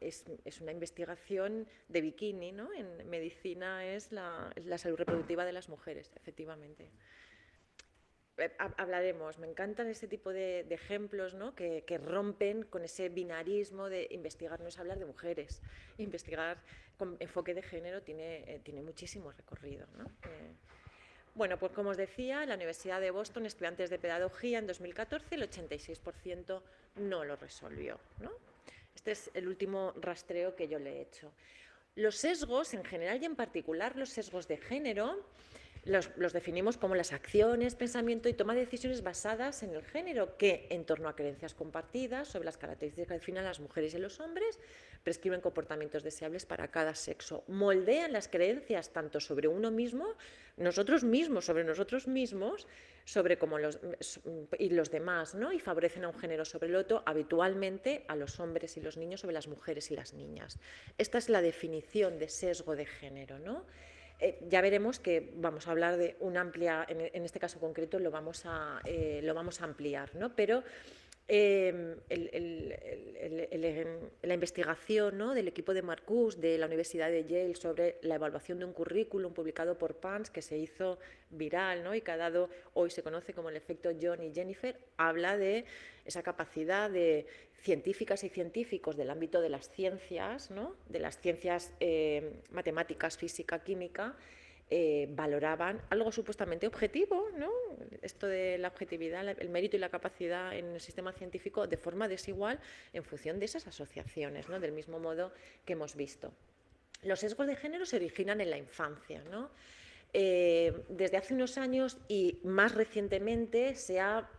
investigación de bikini, ¿no? En medicina es la salud reproductiva de las mujeres, efectivamente. Hablaremos, me encantan este tipo de ejemplos, ¿no? que rompen con ese binarismo de investigar no es hablar de mujeres, investigar con enfoque de género tiene muchísimo recorrido, ¿no? Bueno, pues como os decía, en la Universidad de Boston, estudiantes de pedagogía en 2014, el 86% no lo resolvió, ¿no? Este es el último rastreo que yo le he hecho. Los sesgos, en general y en particular los sesgos de género, los definimos como las acciones, pensamiento y toma de decisiones basadas en el género que, en torno a creencias compartidas sobre las características que definen a las mujeres y a los hombres, prescriben comportamientos deseables para cada sexo, moldean las creencias tanto sobre uno mismo, sobre nosotros mismos, sobre cómo y los demás, ¿no? Y favorecen a un género sobre el otro, habitualmente a los hombres y los niños sobre las mujeres y las niñas. Esta es la definición de sesgo de género, ¿no? Ya veremos que vamos a hablar de una amplia, en este caso concreto lo vamos a ampliar, ¿no? Pero el la investigación, ¿no?, del equipo de Marcus de la Universidad de Yale sobre la evaluación de un currículum publicado por PANS, que se hizo viral, ¿no?, y que ha dado, hoy se conoce como el efecto John y Jennifer, habla de esa capacidad de científicas y científicos del ámbito de las ciencias, ¿no?, de las ciencias matemáticas, física, química, valoraban algo supuestamente objetivo, ¿no?, esto de la objetividad, el mérito y la capacidad en el sistema científico de forma desigual en función de esas asociaciones, ¿no?, del mismo modo que hemos visto. Los sesgos de género se originan en la infancia, ¿no? Desde hace unos años y más recientemente se ha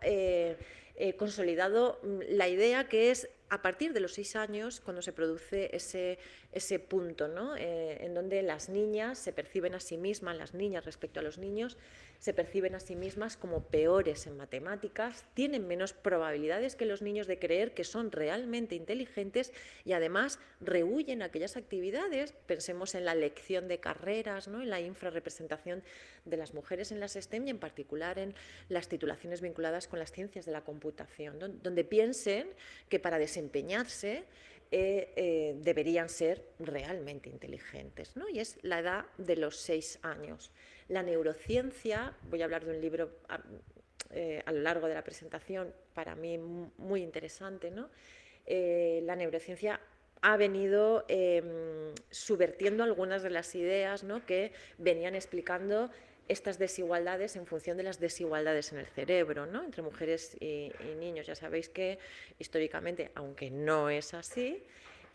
consolidado la idea que es a partir de los 6 años cuando se produce ese punto, ¿no?, en donde las niñas se perciben a sí mismas, las niñas respecto a los niños, se perciben a sí mismas como peores en matemáticas, tienen menos probabilidades que los niños de creer que son realmente inteligentes y además rehúyen aquellas actividades. Pensemos en la elección de carreras, ¿no?, en la infrarrepresentación de las mujeres en las STEM y en particular en las titulaciones vinculadas con las ciencias de la computación, donde piensen que para desempeñarse deberían ser realmente inteligentes, ¿no? Y es la edad de los 6 años. La neurociencia, voy a hablar de un libro a lo largo de la presentación, para mí muy interesante, ¿no? La neurociencia ha venido subvertiendo algunas de las ideas, ¿no?, que venían explicando estas desigualdades en función de las desigualdades en el cerebro, ¿no?, entre mujeres y niños. Ya sabéis que históricamente, aunque no es así,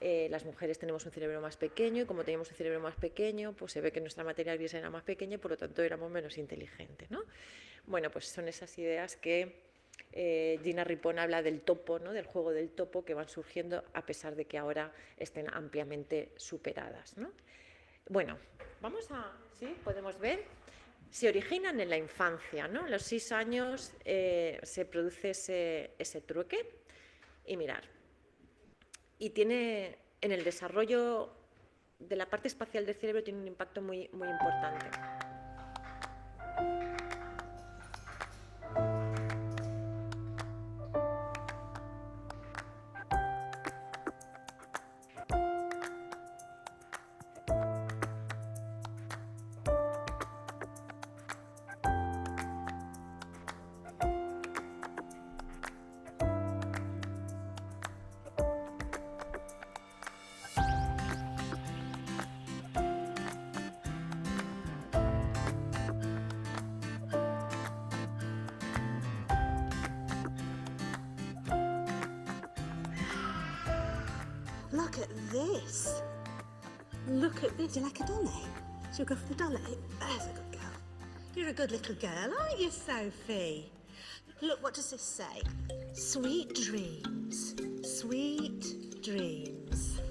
las mujeres tenemos un cerebro más pequeño y como teníamos un cerebro más pequeño, pues se ve que nuestra materia gris era más pequeña y por lo tanto éramos menos inteligentes, ¿no? Bueno, pues son esas ideas que Gina Rippon habla del topo, ¿no?, del juego del topo, que van surgiendo a pesar de que ahora estén ampliamente superadas, ¿no? Bueno, vamos a... ¿sí? ¿Podemos ver? Se originan en la infancia, ¿no? A los 6 años se produce ese trueque y mirar. Y tiene, en el desarrollo de la parte espacial del cerebro, tiene un impacto muy, muy importante. Look at this. Look at this. Do you like a dolly? Should we go for the dolly? There's a good girl. You're a good little girl, aren't you, Sophie? Look, what does this say? Sweet dreams. Sweet dreams.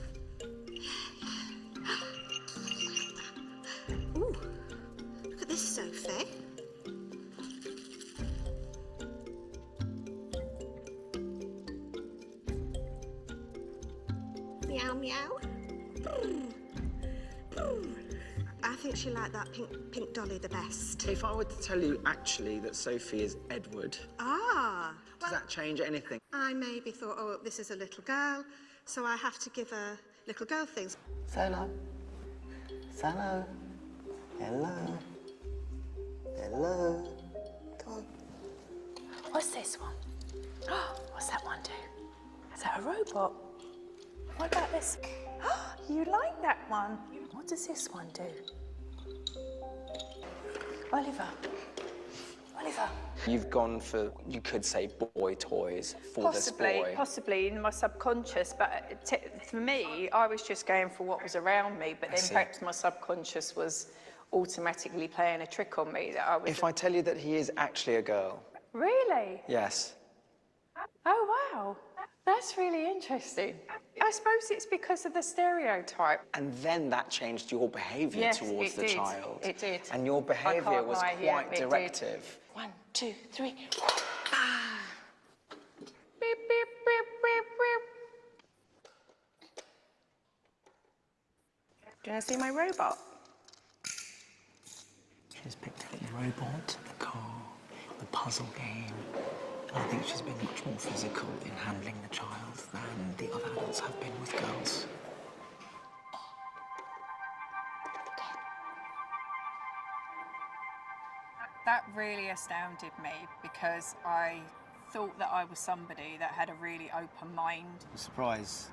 Ooh, look at this, Sophie. Meow, meow. I think she liked that pink dolly the best. If I were to tell you actually that Sophie is Edward, does that change anything? I maybe thought, oh, this is a little girl, so I have to give her little girl things. Hello. Hello. Hello. Hello. Come on. What's this one? What's that one do? Is that a robot? What about this? You like that one? What does this one do? Oliver. Oliver. You've gone for, you could say, boy toys for this boy. Possibly in my subconscious, but for me, I was just going for what was around me, but then perhaps my subconscious was automatically playing a trick on me that I was... If I tell you that he is actually a girl. Really? Yes. Oh, wow. That's really interesting. I suppose it's because of the stereotype. And then that changed your behaviour towards the child. It did. And your behaviour was quite directive. Did. 1, 2, 3. Beep, beep, beep, beep, beep. Do you want to see my robot? She's picked up the robot, the car, the puzzle game. And I think she's been much more physical in handling the child than the other adults since I've been with girls. That really astounded me because I thought that I was somebody that had a really open mind. I was surprised,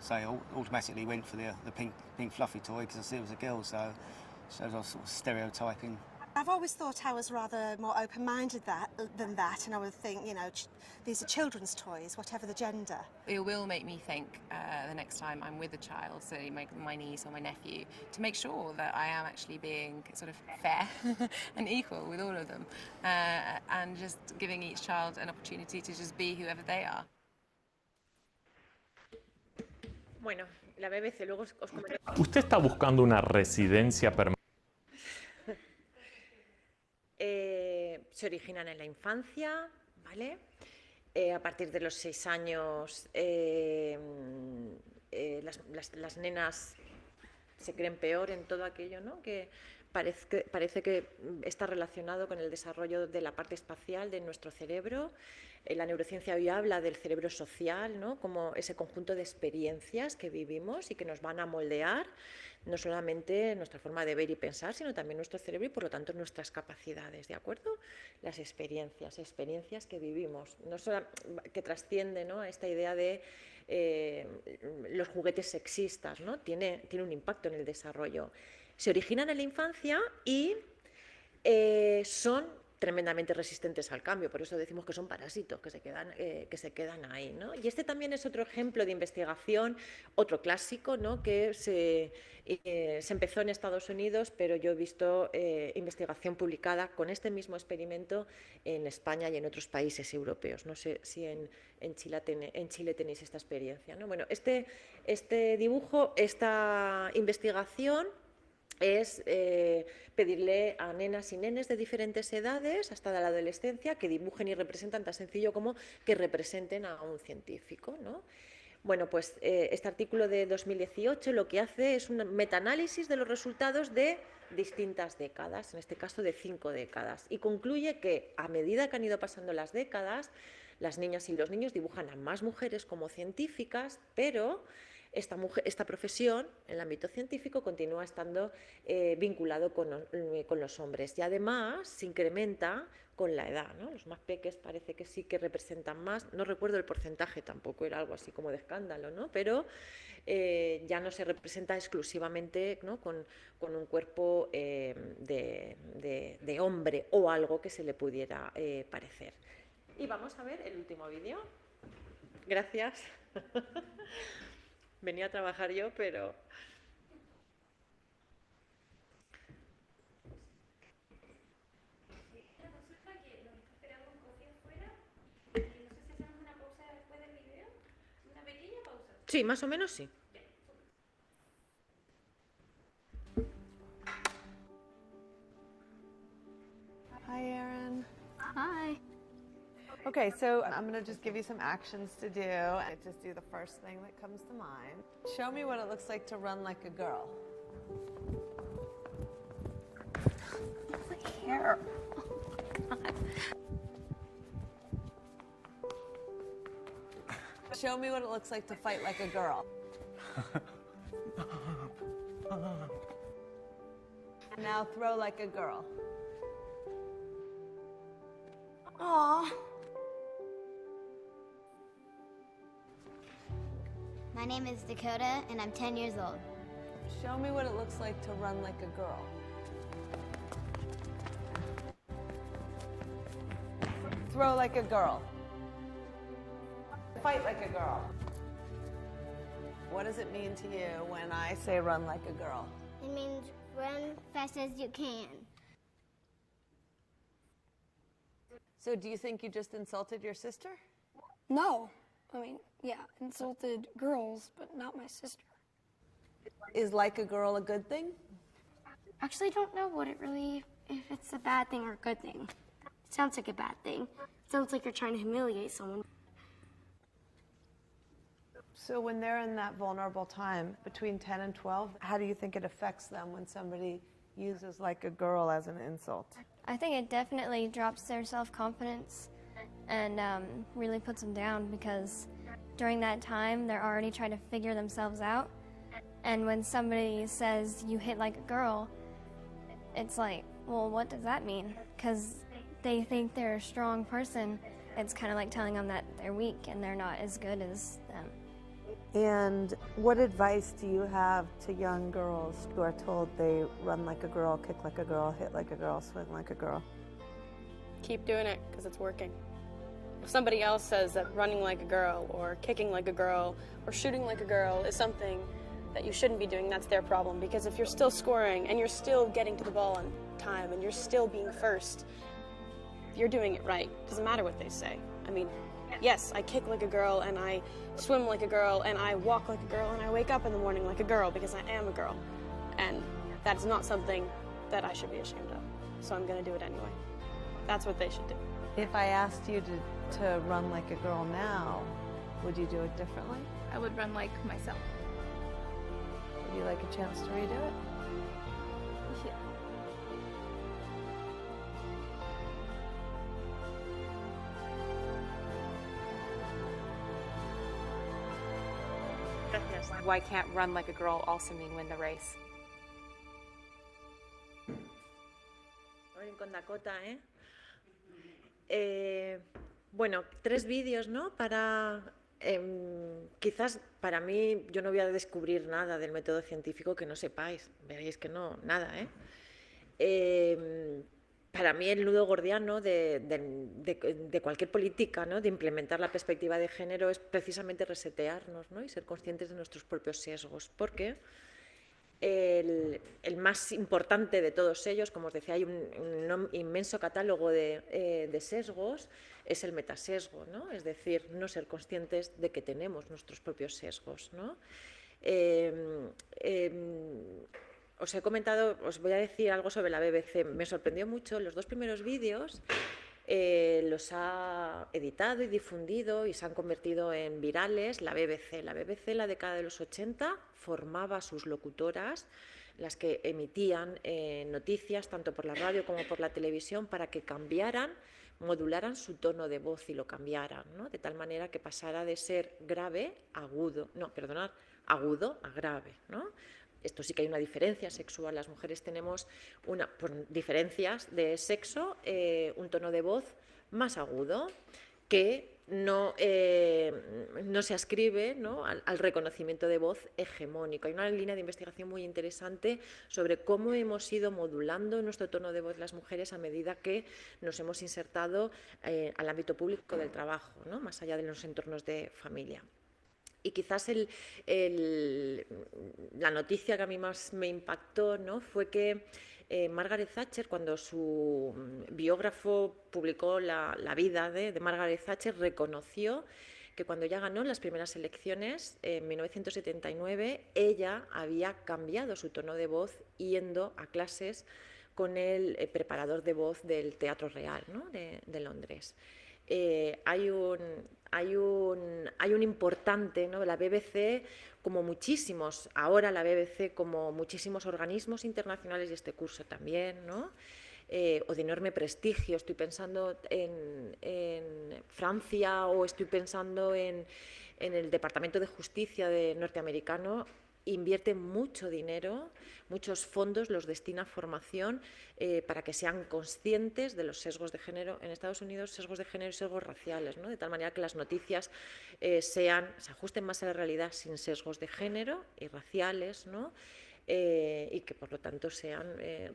so I automatically went for the pink fluffy toy because I said it was a girl, so I was sort of stereotyping. I've always thought I was rather more open-minded than that, and I would think, you know, these are children's toys, whatever the gender. It will make me think the next time I'm with a child, so my niece or my nephew, to make sure that I am actually being sort of fair and equal with all of them, and just giving each child an opportunity to just be whoever they are. Bueno, la BBC, luego os comentaré. ¿Usted está buscando una residencia permanente? Se originan en la infancia, ¿vale? A partir de los 6 años las nenas se creen peor en todo aquello, ¿no? Que parece que está relacionado con el desarrollo de la parte espacial de nuestro cerebro. La neurociencia hoy habla del cerebro social, ¿no? Como ese conjunto de experiencias que vivimos y que nos van a moldear no solamente nuestra forma de ver y pensar, sino también nuestro cerebro y, por lo tanto, nuestras capacidades, ¿de acuerdo? Las experiencias que vivimos, no solo que trasciende, ¿no?, a esta idea de los juguetes sexistas, ¿no? Tiene un impacto en el desarrollo. Se originan en la infancia y son tremendamente resistentes al cambio, por eso decimos que son parásitos, que se quedan ahí, ¿no? Y este también es otro ejemplo de investigación, otro clásico, ¿no?, que se empezó en Estados Unidos, pero yo he visto investigación publicada con este mismo experimento en España y en otros países europeos. No sé si en Chile tenéis esta experiencia, ¿no? Bueno, este dibujo, esta investigación es pedirle a nenas y nenes de diferentes edades, hasta de la adolescencia, que dibujen y representan, tan sencillo como que representen a un científico, ¿no? Bueno, pues este artículo de 2018 lo que hace es un metaanálisis de los resultados de distintas décadas, en este caso de 5 décadas, y concluye que a medida que han ido pasando las décadas, las niñas y los niños dibujan a más mujeres como científicas, pero esta profesión, en el ámbito científico, continúa estando vinculado con los hombres y además se incrementa con la edad, ¿no? Los más peques parece que sí que representan más, no recuerdo el porcentaje, tampoco era algo así como de escándalo, ¿no? Pero ya no se representa exclusivamente, ¿no?, con un cuerpo de hombre o algo que se le pudiera parecer. Y vamos a ver el último vídeo. Gracias. Venía a trabajar yo, pero... Sí, más o menos sí. Hi, Erin. Hi. Okay, so I'm going to just give you some actions to do. Just do the first thing that comes to mind. Show me what it looks like to run like a girl. My hair. Show me what it looks like to fight like a girl. Now throw like a girl. Aw. My name is Dakota, and I'm 10 years old. Show me what it looks like to run like a girl. Throw like a girl. Fight like a girl. What does it mean to you when I say run like a girl? It means run fast as you can. So do you think you just insulted your sister? No. I mean, yeah, insulted girls, but not my sister. Is like a girl a good thing? Actually, I don't know if it's a bad thing or a good thing. It sounds like a bad thing. It sounds like you're trying to humiliate someone. So when they're in that vulnerable time between 10 and 12, how do you think it affects them when somebody uses like a girl as an insult? I think it definitely drops their self-confidence and really puts them down because during that time, they're already trying to figure themselves out. And when somebody says you hit like a girl, it's like, well, what does that mean? Because they think they're a strong person. It's kind of like telling them that they're weak and they're not as good as them. And what advice do you have to young girls who are told they run like a girl, kick like a girl, hit like a girl, swing like a girl? Keep doing it, because it's working. If somebody else says that running like a girl or kicking like a girl or shooting like a girl is something that you shouldn't be doing, that's their problem. Because if you're still scoring and you're still getting to the ball on time and you're still being first, you're doing it right. Doesn't matter what they say. I mean, yes, I kick like a girl and I swim like a girl and I walk like a girl and I wake up in the morning like a girl because I am a girl. And that's not something that I should be ashamed of. So I'm gonna do it anyway. That's what they should do. If I asked you to run like a girl now, would you do it differently? I would run like myself. Would you like a chance to redo it? Yeah. Why can't run like a girl also mean win the race? Con Dakota, bueno, 3 vídeos, ¿no? Para, quizás para mí, yo no voy a descubrir nada del método científico que no sepáis, veréis que no, nada, para mí el nudo gordiano de cualquier política, ¿no? De implementar la perspectiva de género es precisamente resetearnos, ¿no? Y ser conscientes de nuestros propios sesgos, porque el más importante de todos ellos, como os decía, hay un inmenso catálogo de sesgos, es el metasesgo, ¿no? Es decir, no ser conscientes de que tenemos nuestros propios sesgos, ¿no? Os he comentado, os voy a decir algo sobre la BBC. Me sorprendió mucho, los 2 primeros vídeos los ha editado y difundido y se han convertido en virales la BBC. La BBC en la década de los 80 formaba a sus locutoras, las que emitían noticias tanto por la radio como por la televisión, para que cambiaran, modularan su tono de voz y lo cambiaran, ¿no? De tal manera que pasara de ser agudo a grave, ¿no? Esto sí que hay una diferencia sexual. Las mujeres tenemos por diferencias de sexo, un tono de voz más agudo que no se ascribe, ¿no? al reconocimiento de voz hegemónico. Hay una línea de investigación muy interesante sobre cómo hemos ido modulando nuestro tono de voz las mujeres a medida que nos hemos insertado al ámbito público del trabajo, ¿no? Más allá de los entornos de familia. Y quizás la noticia que a mí más me impactó, ¿no? Fue que Margaret Thatcher, cuando su biógrafo publicó la vida de Margaret Thatcher, reconoció que cuando ya ganó las primeras elecciones, en 1979, ella había cambiado su tono de voz yendo a clases con el preparador de voz del Teatro Real, ¿no? de Londres. Hay un importante, ¿no? La BBC, como muchísimos, ahora la BBC como muchísimos organismos internacionales y este curso también, ¿no? O de enorme prestigio. Estoy pensando en Francia o estoy pensando en el Departamento de Justicia norteamericano. Invierte mucho dinero, muchos fondos los destina a formación para que sean conscientes de los sesgos de género en Estados Unidos, sesgos de género y sesgos raciales, ¿no? De tal manera que las noticias se ajusten más a la realidad sin sesgos de género y raciales, ¿no? Y que por lo tanto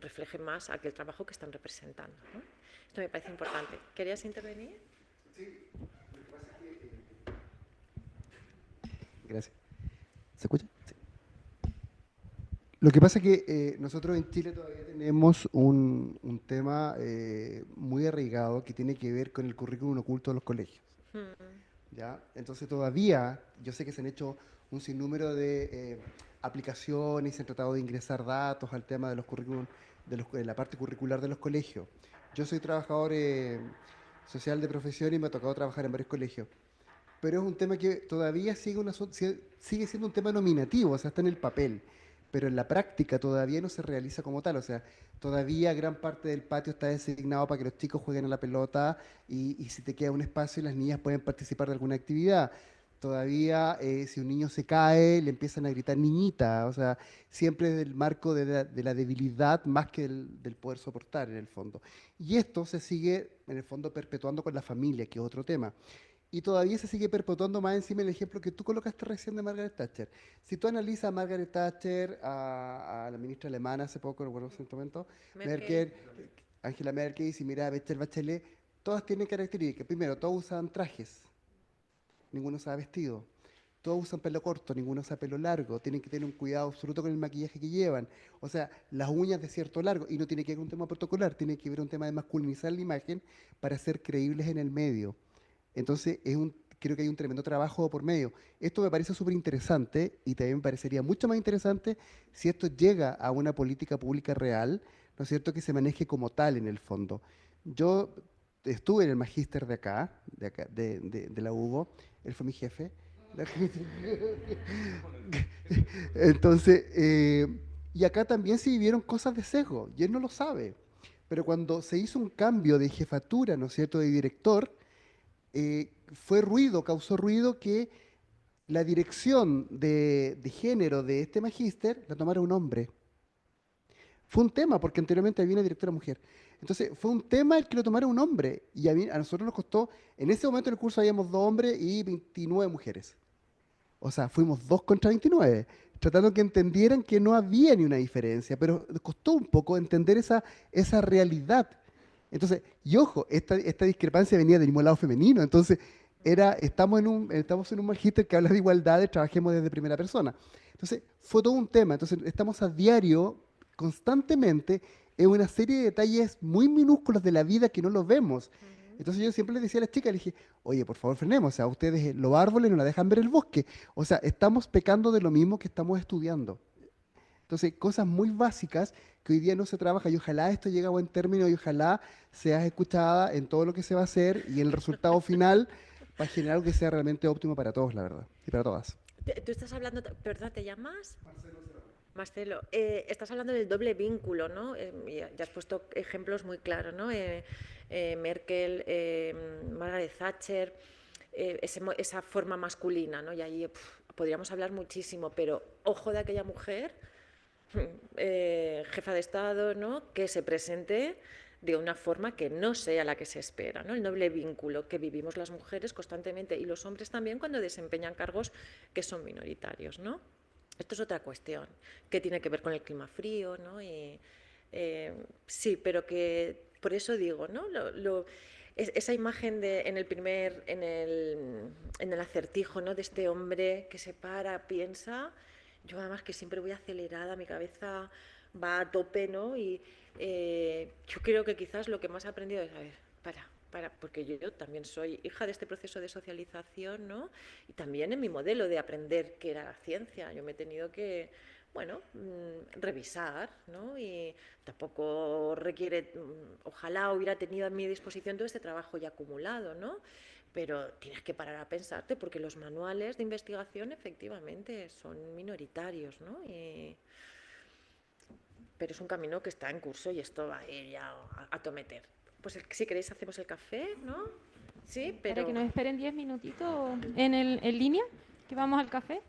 reflejen más aquel trabajo que están representando, ¿no? Esto me parece importante. ¿Querías intervenir? Sí, lo que pasa es que... Gracias. ¿Se escucha? Sí. Lo que pasa es que nosotros en Chile todavía tenemos un tema muy arraigado que tiene que ver con el currículum oculto de los colegios. ¿Ya? Entonces todavía, yo sé que se han hecho un sinnúmero de aplicaciones, se han tratado de ingresar datos al tema de los currículum, de la parte curricular de los colegios. Yo soy trabajador social de profesión y me ha tocado trabajar en varios colegios. Pero es un tema que todavía sigue siendo un tema nominativo, o sea, está en el papel. Pero en la práctica todavía no se realiza como tal, o sea, todavía gran parte del patio está designado para que los chicos jueguen a la pelota y si te queda un espacio las niñas pueden participar de alguna actividad, Todavía si un niño se cae, le empiezan a gritar niñita, o sea, siempre desde el marco de la debilidad más que del poder soportar en el fondo. Y esto se sigue en el fondo perpetuando con la familia, que es otro tema. Y todavía se sigue perpetuando más encima el ejemplo que tú colocaste recién de Margaret Thatcher. Si tú analizas a Margaret Thatcher, a la ministra alemana hace poco, recuerdo en ese momento, Merkel, Angela Merkel, y si mira a Bachelet, todas tienen características. Primero, todos usan trajes, ninguno usa vestido. Todos usan pelo corto, ninguno usa pelo largo. Tienen que tener un cuidado absoluto con el maquillaje que llevan. O sea, las uñas de cierto largo. Y no tiene que ver un tema protocolar, tiene que ver un tema de masculinizar la imagen para ser creíbles en el medio. Entonces, creo que hay un tremendo trabajo por medio. Esto me parece súper interesante y también me parecería mucho más interesante si esto llega a una política pública real, ¿no es cierto?, que se maneje como tal en el fondo. Yo estuve en el magíster de acá, de la UBO, él fue mi jefe. Entonces, y acá también se vivieron cosas de sesgo, y él no lo sabe. Pero cuando se hizo un cambio de jefatura, ¿no es cierto?, de director, causó ruido que la dirección de género de este magíster la tomara un hombre. Fue un tema, porque anteriormente había una directora mujer. Entonces, fue un tema el que lo tomara un hombre. Y a nosotros nos costó, en ese momento en el curso habíamos 2 hombres y 29 mujeres. O sea, fuimos 2 contra 29, tratando que entendieran que no había ni una diferencia, pero costó un poco entender esa realidad. Entonces, y ojo, esta discrepancia venía del mismo lado femenino, entonces estamos en un magíster que habla de igualdad, trabajemos desde primera persona. Entonces, fue todo un tema, entonces estamos a diario, constantemente, en una serie de detalles muy minúsculos de la vida que no los vemos. Entonces yo siempre les decía a las chicas, les dije, oye, por favor frenemos, o sea, ustedes los árboles no la dejan ver el bosque, o sea, estamos pecando de lo mismo que estamos estudiando. Entonces, cosas muy básicas que hoy día no se trabaja y ojalá esto llegue a buen término y ojalá seas escuchada en todo lo que se va a hacer y el resultado final va a generar algo que sea realmente óptimo para todos, la verdad, y para todas. Tú estás hablando, ¿verdad? ¿Te llamas? Marcelo, estás hablando del doble vínculo, ¿no? Ya has puesto ejemplos muy claros, ¿no? Merkel, Margaret Thatcher, esa forma masculina, ¿no? Y ahí podríamos hablar muchísimo, pero ojo de aquella mujer, jefa de Estado, ¿no?, que se presente de una forma que no sea la que se espera, ¿no? El doble vínculo que vivimos las mujeres constantemente y los hombres también cuando desempeñan cargos que son minoritarios, ¿no? Esto es otra cuestión que tiene que ver con el clima frío, ¿no? Sí, pero que por eso digo, ¿no? Esa imagen en el acertijo, ¿no?, de este hombre que se para, piensa. Yo además que siempre voy acelerada, mi cabeza va a tope, ¿no? Y yo creo que quizás lo que más he aprendido es, a ver, porque yo también soy hija de este proceso de socialización, ¿no? Y también en mi modelo de aprender qué era la ciencia. Yo me he tenido que, bueno, revisar, ¿no? Y tampoco requiere, ojalá hubiera tenido a mi disposición todo este trabajo ya acumulado, ¿no? Pero tienes que parar a pensarte porque los manuales de investigación efectivamente son minoritarios, ¿no? Pero es un camino que está en curso y esto va a ir ya a tometer. Pues si queréis hacemos el café, ¿no? Sí, pero... Para que nos esperen 10 minutitos en línea, que vamos al café.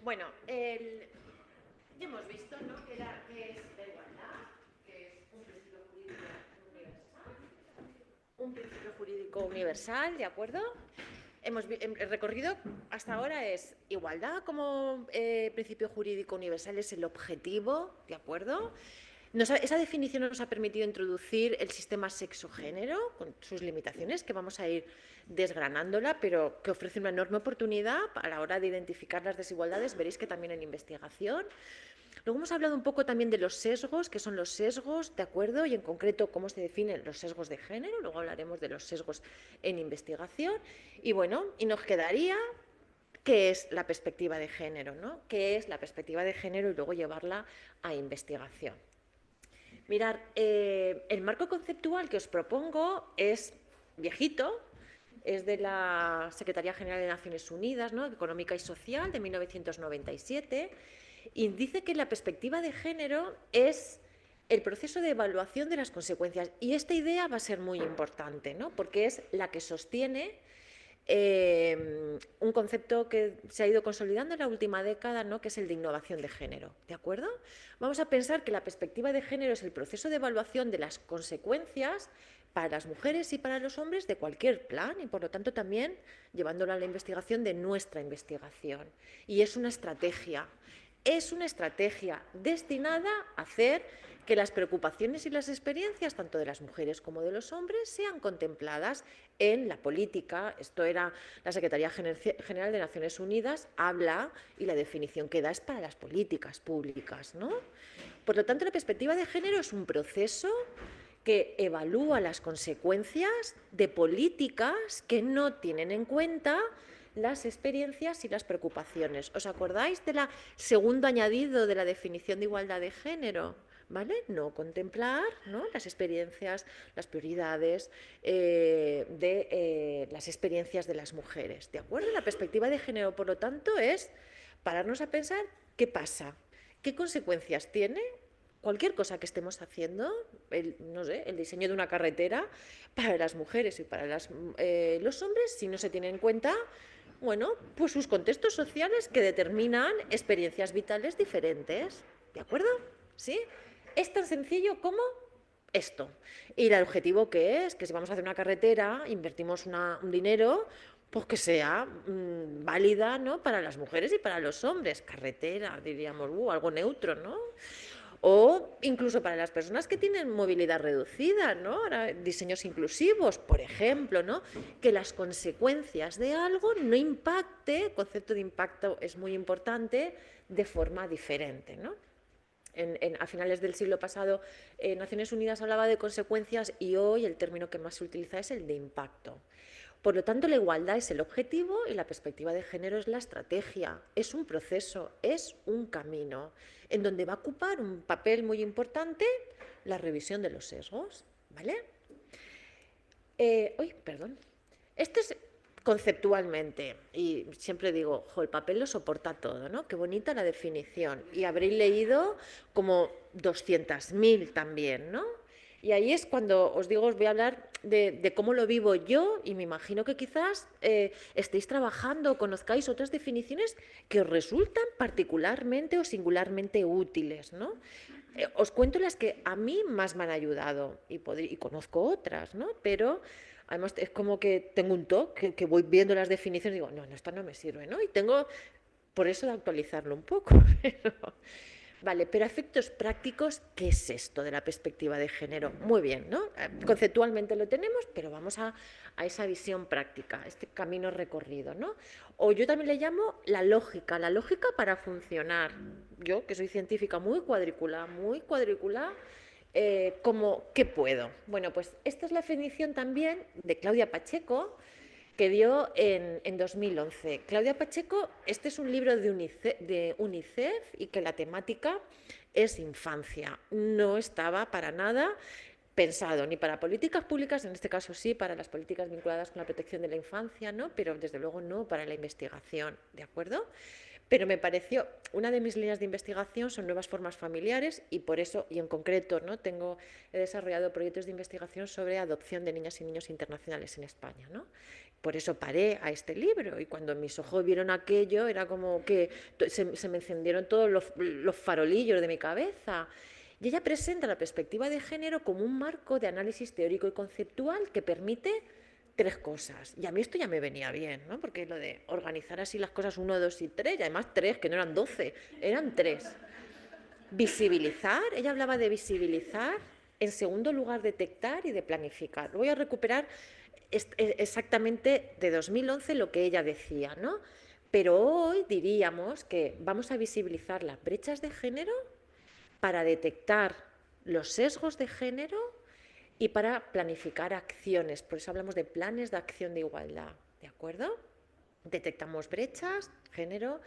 Bueno, ya hemos visto, ¿no?, que es la igualdad, que es un principio jurídico universal, ¿de acuerdo? El recorrido hasta ahora es igualdad como principio jurídico universal, es el objetivo, ¿de acuerdo? Esa definición nos ha permitido introducir el sistema sexo-género con sus limitaciones, que vamos a ir desgranándola, pero que ofrece una enorme oportunidad a la hora de identificar las desigualdades. Veréis que también en investigación. Luego hemos hablado un poco también de los sesgos, que son los sesgos, ¿de acuerdo? Y en concreto cómo se definen los sesgos de género. Luego hablaremos de los sesgos en investigación. Y bueno, y nos quedaría qué es la perspectiva de género, ¿no? ¿Qué es la perspectiva de género? Y luego llevarla a investigación. Mirad, el marco conceptual que os propongo es viejito, es de la Secretaría General de Naciones Unidas, ¿no?, Económica y Social, de 1997, y dice que la perspectiva de género es el proceso de evaluación de las consecuencias. Y esta idea va a ser muy importante, ¿no?, porque es la que sostiene un concepto que se ha ido consolidando en la última década, ¿no?, que es el de innovación de género, ¿de acuerdo? Vamos a pensar que la perspectiva de género es el proceso de evaluación de las consecuencias para las mujeres y para los hombres de cualquier plan y, por lo tanto, también llevándola a la investigación de nuestra investigación. Y es una estrategia destinada a hacer que las preocupaciones y las experiencias, tanto de las mujeres como de los hombres, sean contempladas en la política. Esto era la Secretaría General de Naciones Unidas, habla y la definición que da es para las políticas públicas, ¿no? Por lo tanto, la perspectiva de género es un proceso que evalúa las consecuencias de políticas que no tienen en cuenta las experiencias y las preocupaciones. ¿Os acordáis del segundo añadido de la definición de igualdad de género? ¿Vale? No contemplar, ¿no?, las experiencias, las prioridades de las experiencias de las mujeres. ¿De acuerdo? La perspectiva de género, por lo tanto, es pararnos a pensar qué pasa, qué consecuencias tiene cualquier cosa que estemos haciendo, no sé, el diseño de una carretera para las mujeres y para los hombres, si no se tiene en cuenta, bueno, pues sus contextos sociales que determinan experiencias vitales diferentes. ¿De acuerdo? ¿Sí? Es tan sencillo como esto. Y el objetivo que es que si vamos a hacer una carretera, invertimos un dinero, pues que sea válida, ¿no?, para las mujeres y para los hombres. Carretera, diríamos, algo neutro, ¿no? O incluso para las personas que tienen movilidad reducida, ¿no? Ahora, diseños inclusivos, por ejemplo, ¿no?, que las consecuencias de algo no impacte, el concepto de impacto es muy importante, de forma diferente, ¿no? A finales del siglo pasado, Naciones Unidas hablaba de consecuencias y hoy el término que más se utiliza es el de impacto. Por lo tanto, la igualdad es el objetivo y la perspectiva de género es la estrategia. Es un proceso, es un camino, en donde va a ocupar un papel muy importante la revisión de los sesgos, ¿vale? Perdón. Esto es conceptualmente, y siempre digo, el papel lo soporta todo, ¿no? Qué bonita la definición. Y habréis leído como 200.000 también, ¿no? Y ahí es cuando os digo, os voy a hablar de cómo lo vivo yo, y me imagino que quizás estéis trabajando, conozcáis otras definiciones que os resultan particularmente o singularmente útiles, ¿no? Os cuento las que a mí más me han ayudado, y conozco otras, ¿no? Pero además es como que tengo un toque, que voy viendo las definiciones y digo, no, esto no me sirve, ¿no? Y tengo por eso de actualizarlo un poco. Vale, pero a efectos prácticos, ¿qué es esto de la perspectiva de género? Muy bien, ¿no? Conceptualmente lo tenemos, pero vamos a esa visión práctica, este camino recorrido, ¿no? O yo también le llamo la lógica para funcionar. Yo, que soy científica muy cuadrícula, ¿qué puedo? Bueno, pues esta es la definición también de Claudia Pacheco, que dio en 2011. Claudia Pacheco, este es un libro de UNICEF y que la temática es infancia. No estaba para nada pensado ni para políticas públicas, en este caso sí, para las políticas vinculadas con la protección de la infancia, ¿no? Pero desde luego no para la investigación, ¿de acuerdo? Pero me pareció, una de mis líneas de investigación son nuevas formas familiares y por eso, y en concreto, ¿no?, he desarrollado proyectos de investigación sobre adopción de niñas y niños internacionales en España, ¿no?, Por eso paré a este libro, y cuando mis ojos vieron aquello era como que se me encendieron todos los farolillos de mi cabeza. Y ella presenta la perspectiva de género como un marco de análisis teórico y conceptual que permite 3 cosas. Y a mí esto ya me venía bien, ¿no? Porque lo de organizar así las cosas 1, 2 y 3, y además 3, que no eran 12, eran 3. Visibilizar, ella hablaba de visibilizar, en segundo lugar detectar y de planificar. Voy a recuperar exactamente de 2011 lo que ella decía, ¿no? Pero hoy diríamos que vamos a visibilizar las brechas de género para detectar los sesgos de género y para planificar acciones. Por eso hablamos de planes de acción de igualdad, ¿de acuerdo? Detectamos brechas, género,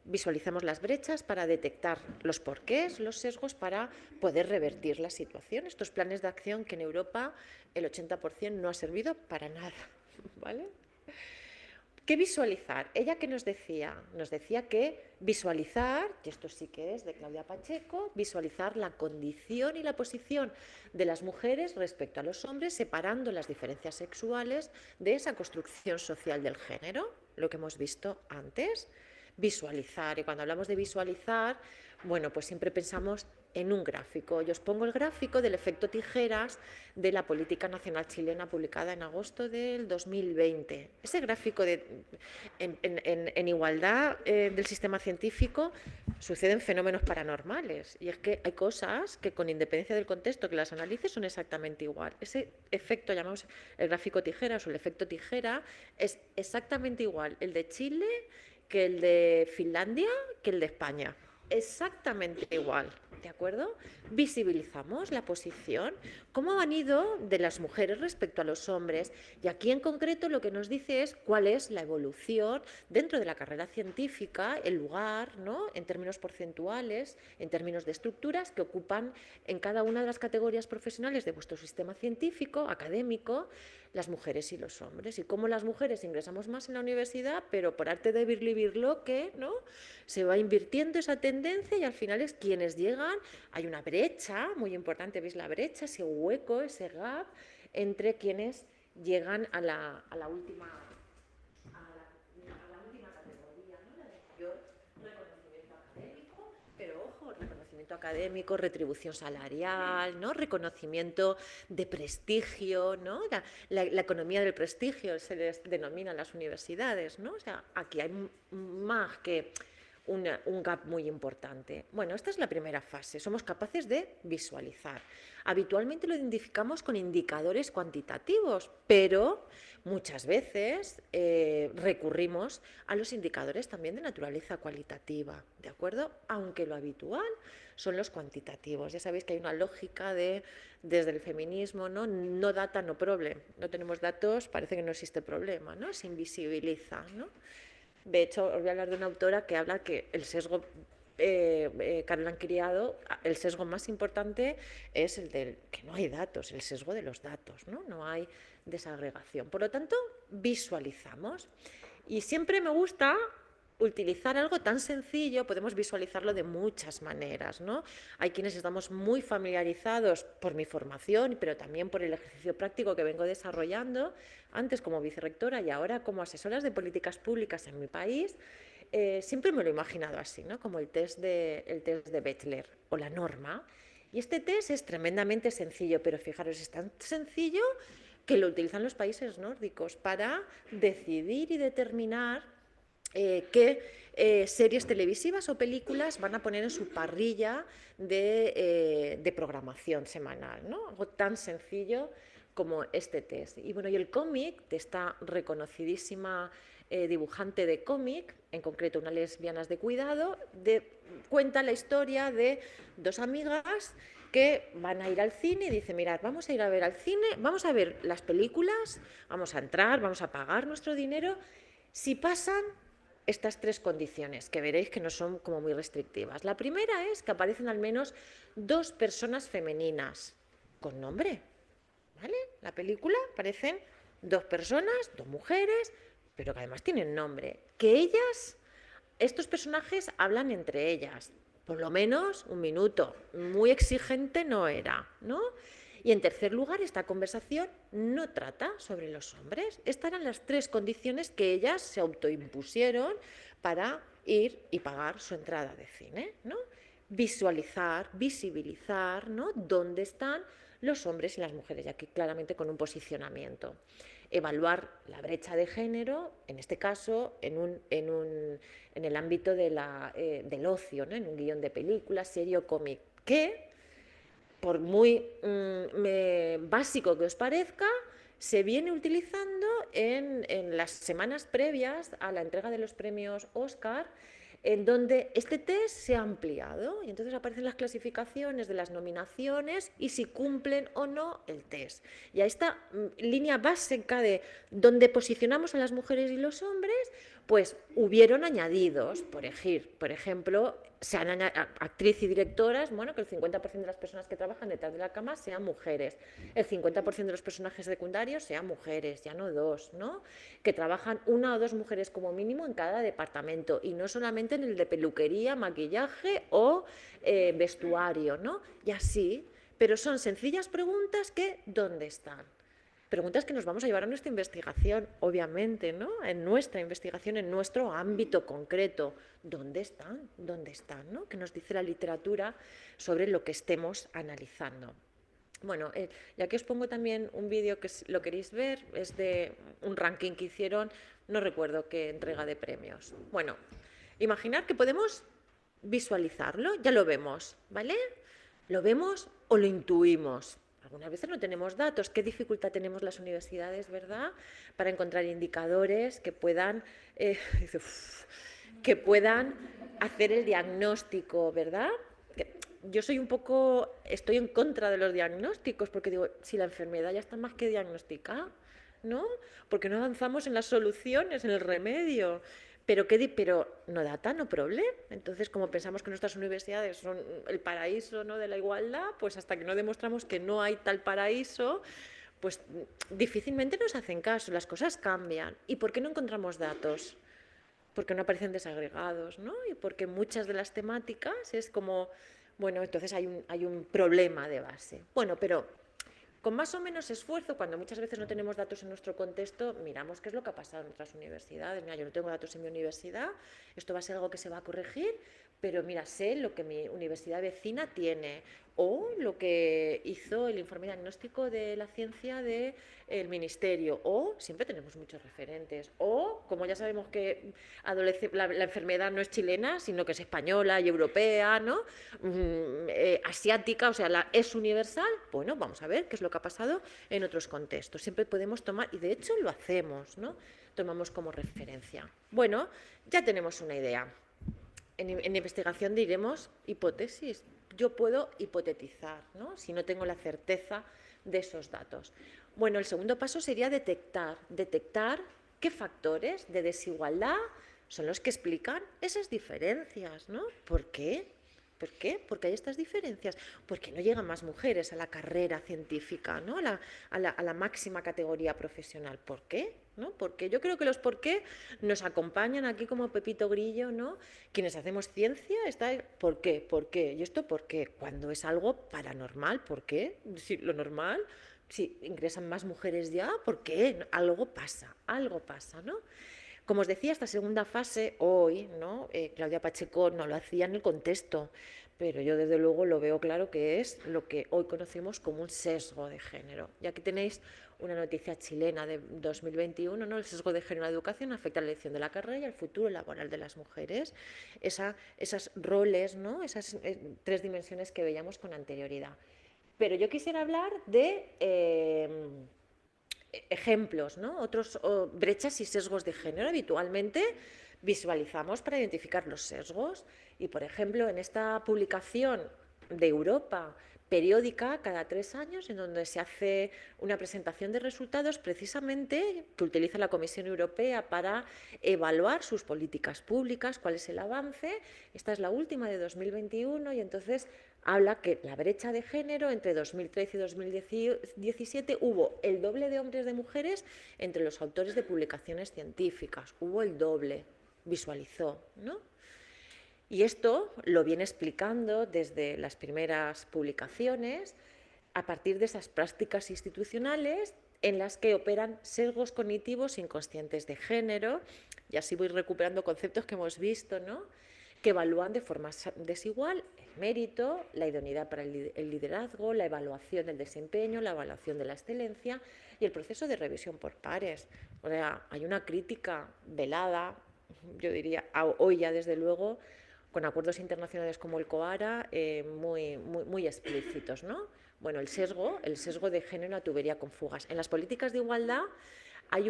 visualizamos las brechas para detectar los porqués, los sesgos, para poder revertir la situación. Estos planes de acción que en Europa el 80% no ha servido para nada, ¿vale? ¿Qué visualizar? Ella que nos decía que visualizar, y esto sí que es de Claudia Pacheco, visualizar la condición y la posición de las mujeres respecto a los hombres, separando las diferencias sexuales de esa construcción social del género, lo que hemos visto antes. Visualizar, y cuando hablamos de visualizar, bueno, pues siempre pensamos en un gráfico. Yo os pongo el gráfico del efecto tijeras de la Política Nacional Chilena publicada en agosto del 2020. Ese gráfico en igualdad del sistema científico suceden fenómenos paranormales, y es que hay cosas que, con independencia del contexto que las analices, son exactamente igual. Ese efecto, llamamos el gráfico tijeras o el efecto tijera, es exactamente igual el de Chile que el de Finlandia, que el de España. Exactamente igual, ¿de acuerdo? Visibilizamos la posición, cómo han ido de las mujeres respecto a los hombres, y aquí en concreto lo que nos dice es cuál es la evolución dentro de la carrera científica, el lugar, ¿no?, en términos porcentuales, en términos de estructuras que ocupan en cada una de las categorías profesionales de vuestro sistema científico, académico, las mujeres y los hombres, y cómo las mujeres ingresamos más en la universidad, pero por arte de birlibirloque, ¿no?, se va invirtiendo esa tendencia, y al final es quienes llegan, hay una brecha muy importante, ¿veis la brecha? Ese hueco, ese gap entre quienes llegan a la última categoría, ¿no?, la de mayor reconocimiento académico, pero ojo, reconocimiento académico, retribución salarial, ¿no?, reconocimiento de prestigio, ¿no?, la economía del prestigio se les denomina en las universidades, ¿no? O sea, aquí hay más que un gap muy importante. Bueno, esta es la primera fase, somos capaces de visualizar. Habitualmente lo identificamos con indicadores cuantitativos, pero muchas veces recurrimos a los indicadores también de naturaleza cualitativa, ¿de acuerdo? Aunque lo habitual son los cuantitativos. Ya sabéis que hay una lógica desde el feminismo, ¿no? No data, no problem. No tenemos datos, parece que no existe problema, ¿no? Se invisibiliza, ¿no? De hecho, os voy a hablar de una autora que habla que el sesgo, Caroline Criado, el sesgo más importante es el del que no hay datos, el sesgo de los datos, ¿no? No hay desagregación. Por lo tanto, visualizamos. Y siempre me gusta utilizar algo tan sencillo, podemos visualizarlo de muchas maneras, ¿no? Hay quienes estamos muy familiarizados por mi formación, pero también por el ejercicio práctico que vengo desarrollando, antes como vicerrectora y ahora como asesoras de políticas públicas en mi país. Siempre me lo he imaginado así, ¿no?, como el test de Bechler o la norma. Y este test es tremendamente sencillo, pero fijaros, es tan sencillo que lo utilizan los países nórdicos para decidir y determinar qué series televisivas o películas van a poner en su parrilla de programación semanal, ¿no? Algo tan sencillo como este test. Y bueno, y el cómic de esta reconocidísima dibujante de cómic, en concreto Unas lesbianas de cuidado, cuenta la historia de 2 amigas que van a ir al cine y dicen, mirad, vamos a ir a ver al cine, vamos a ver las películas, vamos a entrar, vamos a pagar nuestro dinero, si pasan estas 3 condiciones, que veréis que no son como muy restrictivas. La primera es que aparecen al menos 2 personas femeninas con nombre, ¿vale? La película aparecen 2 personas, 2 mujeres, pero que además tienen nombre. Que estos personajes hablan entre ellas, por lo menos 1 minuto, muy exigente no era, ¿no? Y en tercer lugar, esta conversación no trata sobre los hombres. Estas eran las 3 condiciones que ellas se autoimpusieron para ir y pagar su entrada de cine, ¿no? Visualizar, visibilizar, ¿no?, dónde están los hombres y las mujeres, y aquí claramente con un posicionamiento. Evaluar la brecha de género, en este caso, en el ámbito de del ocio, ¿no?, en un guión de película, serie o cómic, que, por muy básico que os parezca, se viene utilizando en las semanas previas a la entrega de los premios Oscar, en donde este test se ha ampliado y entonces aparecen las clasificaciones de las nominaciones y si cumplen o no el test. Y a esta línea básica de dónde posicionamos a las mujeres y los hombres, pues hubieron añadidos, por ejemplo, se han actriz y directoras, bueno, que el 50% de las personas que trabajan detrás de la cámara sean mujeres, el 50% de los personajes secundarios sean mujeres, ya no 2, ¿no? Que trabajan 1 o 2 mujeres como mínimo en cada departamento y no solamente en el de peluquería, maquillaje o vestuario, ¿no? Y así, pero son sencillas preguntas que ¿dónde están? Preguntas que nos vamos a llevar a nuestra investigación, obviamente, ¿no? En nuestra investigación, en nuestro ámbito concreto. ¿Dónde están? ¿Dónde están? ¿No? ¿Qué nos dice la literatura sobre lo que estemos analizando? Bueno, ya que os pongo también un vídeo que lo queréis ver, es de un ranking que hicieron, no recuerdo qué entrega de premios. Bueno, imaginar que podemos visualizarlo, ya lo vemos, ¿vale? Lo vemos o lo intuimos. Algunas veces no tenemos datos. ¿Qué dificultad tenemos las universidades, verdad?, para encontrar indicadores que puedan, hacer el diagnóstico, ¿verdad? Yo estoy en contra de los diagnósticos porque digo, si la enfermedad ya está más que diagnosticada, ¿no? Porque no avanzamos en las soluciones, en el remedio. Pero no data, no problema. Entonces, como pensamos que nuestras universidades son el paraíso, ¿no?, de la igualdad, pues hasta que no demostramos que no hay tal paraíso, pues difícilmente nos hacen caso, las cosas cambian. ¿Y por qué no encontramos datos? Porque no aparecen desagregados, ¿no? Y porque muchas de las temáticas es como, bueno, entonces hay un problema de base. Bueno, pero con más o menos esfuerzo, cuando muchas veces no tenemos datos en nuestro contexto, miramos qué es lo que ha pasado en otras universidades. Mira, yo no tengo datos en mi universidad, esto va a ser algo que se va a corregir, pero mira, sé lo que mi universidad vecina tiene, o lo que hizo el informe diagnóstico de la ciencia del ministerio, o siempre tenemos muchos referentes, o como ya sabemos que la enfermedad no es chilena, sino que es española y europea, ¿no? Asiática, o sea, es universal. Bueno, vamos a ver qué es lo que ha pasado en otros contextos. Siempre podemos tomar, y de hecho lo hacemos, ¿no? Tomamos como referencia. Bueno, ya tenemos una idea. En investigación diremos hipótesis. Yo puedo hipotetizar, ¿no?, si no tengo la certeza de esos datos. Bueno, el segundo paso sería detectar qué factores de desigualdad son los que explican esas diferencias, ¿no? ¿Por qué? ¿Por qué? Porque hay estas diferencias. Porque no llegan más mujeres a la carrera científica, ¿no?, a la máxima categoría profesional. ¿Por qué? ¿No? Porque yo creo que los por qué nos acompañan aquí como Pepito Grillo, ¿no? Quienes hacemos ciencia, ¿por qué? ¿Por qué? ¿Y esto por qué? Cuando es algo paranormal, ¿por qué? Si lo normal, si ingresan más mujeres ya, ¿por qué? Algo pasa, ¿no? Como os decía, esta segunda fase hoy, ¿no? Claudia Pacheco no lo hacía en el contexto, pero yo desde luego lo veo claro que es lo que hoy conocemos como un sesgo de género. Y aquí tenéis una noticia chilena de 2021, ¿no? El sesgo de género en la educación afecta a la elección de la carrera y al futuro laboral de las mujeres. Esos roles, ¿no?, esas 3 dimensiones que veíamos con anterioridad. Pero yo quisiera hablar de ejemplos, ¿no?, otros brechas y sesgos de género. Habitualmente visualizamos para identificar los sesgos y, por ejemplo, en esta publicación de Europa periódica cada 3 años, en donde se hace una presentación de resultados precisamente que utiliza la Comisión Europea para evaluar sus políticas públicas, cuál es el avance. Esta es la última de 2021 y entonces habla que la brecha de género entre 2013 y 2017 hubo el doble de hombres de mujeres entre los autores de publicaciones científicas, hubo el doble, visualizó, ¿no? Y esto lo viene explicando desde las primeras publicaciones a partir de esas prácticas institucionales en las que operan sesgos cognitivos inconscientes de género, y así voy recuperando conceptos que hemos visto, ¿no?, que evalúan de forma desigual el mérito, la idoneidad para el liderazgo, la evaluación del desempeño, la evaluación de la excelencia y el proceso de revisión por pares. O sea, hay una crítica velada, yo diría, hoy ya desde luego, con acuerdos internacionales como el COARA, muy explícitos, ¿no? Bueno, el sesgo de género en la tubería con fugas. En las políticas de igualdad hay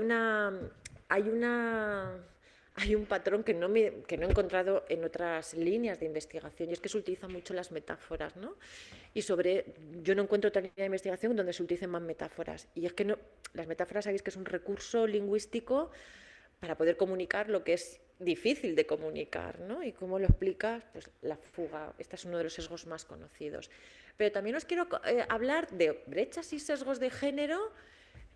un patrón que no he encontrado en otras líneas de investigación, y es que se utilizan mucho las metáforas, ¿no? Y yo no encuentro otra línea de investigación donde se utilicen más metáforas. Y es que las metáforas, sabéis que es un recurso lingüístico para poder comunicar lo que es difícil de comunicar, ¿no? Y cómo lo explicas, pues la fuga, este es uno de los sesgos más conocidos. Pero también os quiero hablar de brechas y sesgos de género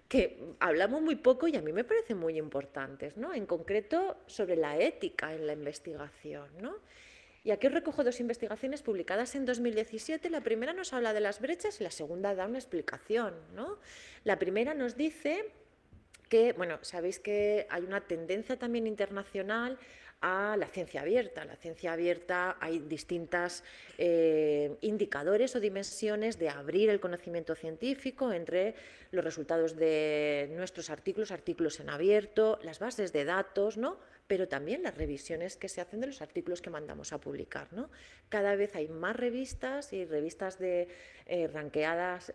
que hablamos muy poco y a mí me parecen muy importantes, ¿no? En concreto sobre la ética en la investigación, ¿no? Y aquí os recojo dos investigaciones publicadas en 2017. La primera nos habla de las brechas y la segunda da una explicación, ¿no? La primera nos dice que, bueno, sabéis que hay una tendencia también internacional a la ciencia abierta. La ciencia abierta, hay distintos indicadores o dimensiones de abrir el conocimiento científico entre los resultados de nuestros artículos en abierto, las bases de datos, ¿no?, pero también las revisiones que se hacen de los artículos que mandamos a publicar, ¿no? Cada vez hay más revistas y revistas ranqueadas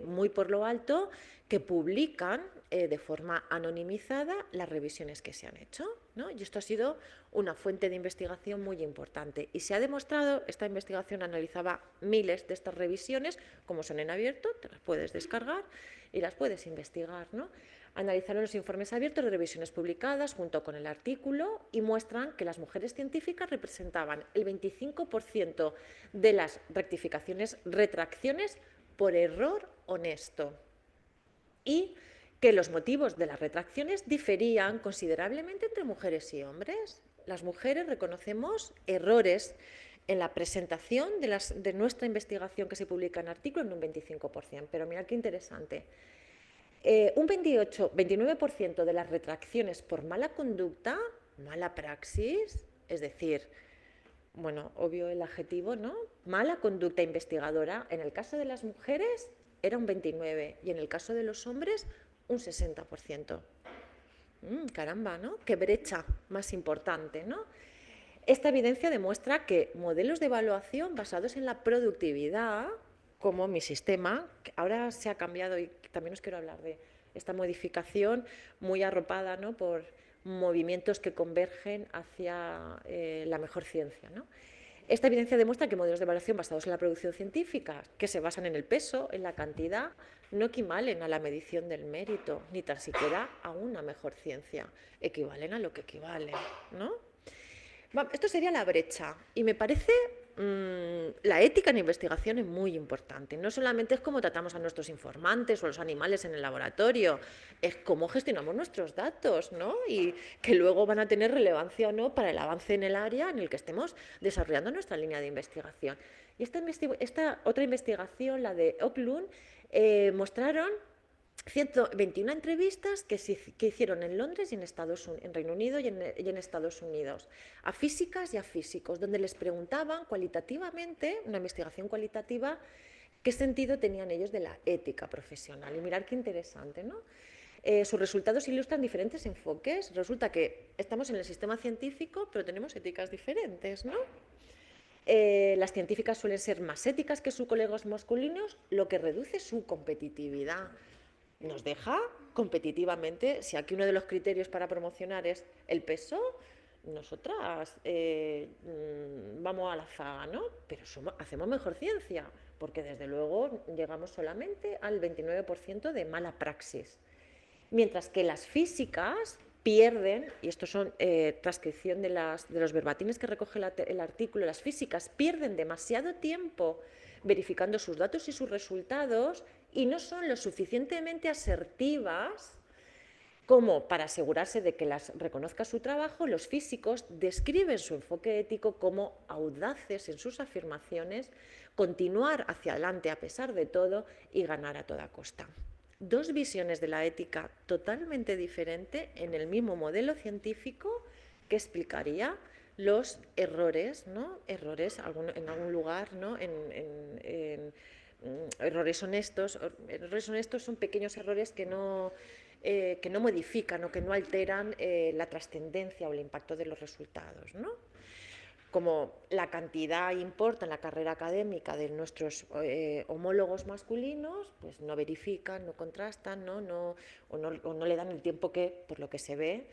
muy por lo alto que publican de forma anonimizada las revisiones que se han hecho, ¿no? Y esto ha sido una fuente de investigación muy importante. Y se ha demostrado, esta investigación analizaba miles de estas revisiones, como son en abierto, te las puedes descargar y las puedes investigar, ¿no? Analizaron los informes abiertos de revisiones publicadas junto con el artículo y muestran que las mujeres científicas representaban el 25% de las retracciones por error honesto, y que los motivos de las retracciones diferían considerablemente entre mujeres y hombres. Las mujeres reconocemos errores en la presentación de nuestra investigación que se publica en artículo en un 25%, pero mirad qué interesante. Un 29% de las retracciones por mala conducta, mala praxis, es decir, bueno, obvio el adjetivo, ¿no? Mala conducta investigadora, en el caso de las mujeres era un 29% y en el caso de los hombres un 60%. Caramba, ¿no? Qué brecha más importante, ¿no? Esta evidencia demuestra que modelos de evaluación basados en la productividad, como mi sistema, que ahora se ha cambiado y también os quiero hablar de esta modificación muy arropada, ¿no?, por movimientos que convergen hacia la mejor ciencia, ¿no? Esta evidencia demuestra que modelos de evaluación basados en la producción científica, que se basan en el peso, en la cantidad, no equivalen a la medición del mérito, ni tan siquiera a una mejor ciencia, equivalen a lo que equivale, ¿no? Esto sería la brecha, y me parece la ética en investigación es muy importante. No solamente es cómo tratamos a nuestros informantes o a los animales en el laboratorio, es cómo gestionamos nuestros datos, ¿no? Y que luego van a tener relevancia o no para el avance en el área en el que estemos desarrollando nuestra línea de investigación. Y esta otra investigación, la de Oaklund, mostraron 121 entrevistas que hicieron en Londres y en Reino Unido y en Estados Unidos, a físicas y a físicos, donde les preguntaban cualitativamente, una investigación cualitativa, qué sentido tenían ellos de la ética profesional. Y mirad qué interesante, ¿no? Sus resultados ilustran diferentes enfoques. Resulta que estamos en el sistema científico, pero tenemos éticas diferentes, ¿no? Las científicas suelen ser más éticas que sus colegas masculinos, lo que reduce su competitividad. Nos deja competitivamente, si aquí uno de los criterios para promocionar es el peso, nosotras vamos a la zaga, ¿no? Pero hacemos mejor ciencia, porque desde luego llegamos solamente al 29% de mala praxis. Mientras que las físicas pierden, y esto son transcripción de los verbatines que recoge el artículo, las físicas pierden demasiado tiempo verificando sus datos y sus resultados y no son lo suficientemente asertivas como para asegurarse de que las reconozca su trabajo, los físicos describen su enfoque ético como audaces en sus afirmaciones, continuar hacia adelante a pesar de todo y ganar a toda costa. Dos visiones de la ética totalmente diferentes en el mismo modelo científico que explicaría los errores, ¿no? Errores en algún lugar, ¿no? Errores honestos. Errores honestos son pequeños errores que no modifican o que no alteran la trascendencia o el impacto de los resultados, ¿no? Como la cantidad importa en la carrera académica de nuestros homólogos masculinos, pues no verifican, no contrastan, o no le dan el tiempo que, por lo que se ve,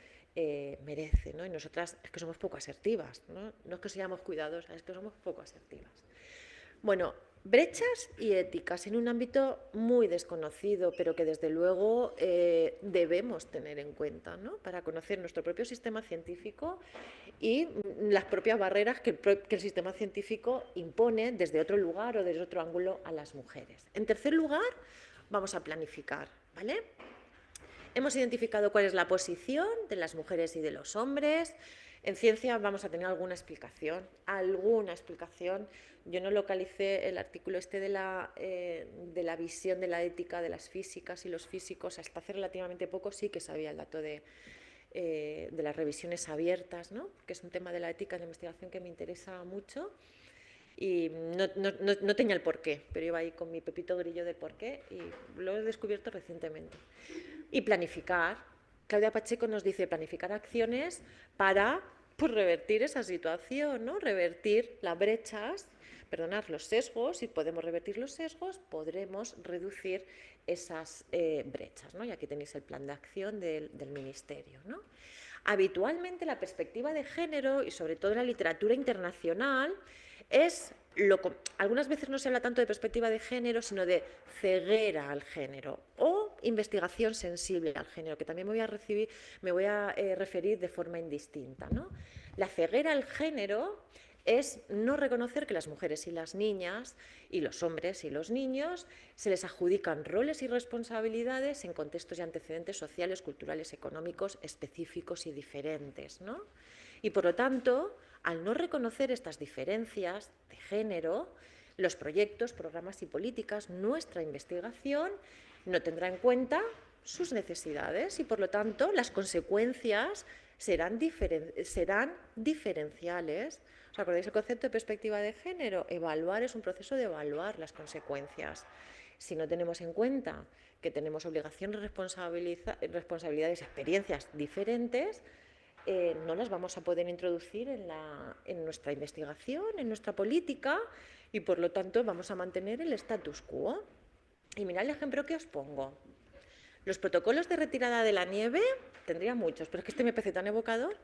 merece, ¿no? Y nosotras es que somos poco asertivas, ¿no? No es que seamos cuidadosas, es que somos poco asertivas. Bueno, brechas y éticas en un ámbito muy desconocido, pero que desde luego debemos tener en cuenta, ¿no? Para conocer nuestro propio sistema científico y las propias barreras que el sistema científico impone desde otro lugar o desde otro ángulo a las mujeres. En tercer lugar, vamos a planificar, ¿vale? Hemos identificado cuál es la posición de las mujeres y de los hombres. En ciencia vamos a tener alguna explicación. Yo no localicé el artículo este de la visión de la ética de las físicas y los físicos. Hasta hace relativamente poco sí que sabía el dato de las revisiones abiertas, ¿no? Que es un tema de la ética en la investigación que me interesa mucho. Y no tenía el porqué, pero iba ahí con mi pepito grillo de porqué y lo he descubierto recientemente. Y planificar. Claudia Pacheco nos dice planificar acciones para revertir esa situación, ¿no? Revertir las brechas, perdonar los sesgos. Si podemos revertir los sesgos, podremos reducir esas brechas, ¿no? Y aquí tenéis el plan de acción del Ministerio, ¿no? Habitualmente la perspectiva de género, y sobre todo en la literatura internacional, algunas veces no se habla tanto de perspectiva de género, sino de ceguera al género o investigación sensible al género, que también me voy a referir de forma indistinta, ¿no? La ceguera al género es no reconocer que las mujeres y las niñas y los hombres y los niños se les adjudican roles y responsabilidades en contextos y antecedentes sociales, culturales, económicos específicos y diferentes, ¿no? Y por lo tanto, al no reconocer estas diferencias de género, los proyectos, programas y políticas, nuestra investigación no tendrá en cuenta sus necesidades y por lo tanto las consecuencias serán diferenciales. ¿Os acordáis el concepto de perspectiva de género? Evaluar es un proceso de evaluar las consecuencias. Si no tenemos en cuenta que tenemos obligaciones, responsabilidades, experiencias diferentes, no las vamos a poder introducir en nuestra investigación, en nuestra política, y por lo tanto vamos a mantener el status quo. Y mirad el ejemplo que os pongo. Los protocolos de retirada de la nieve, tendría muchos, pero es que este me parece tan evocador.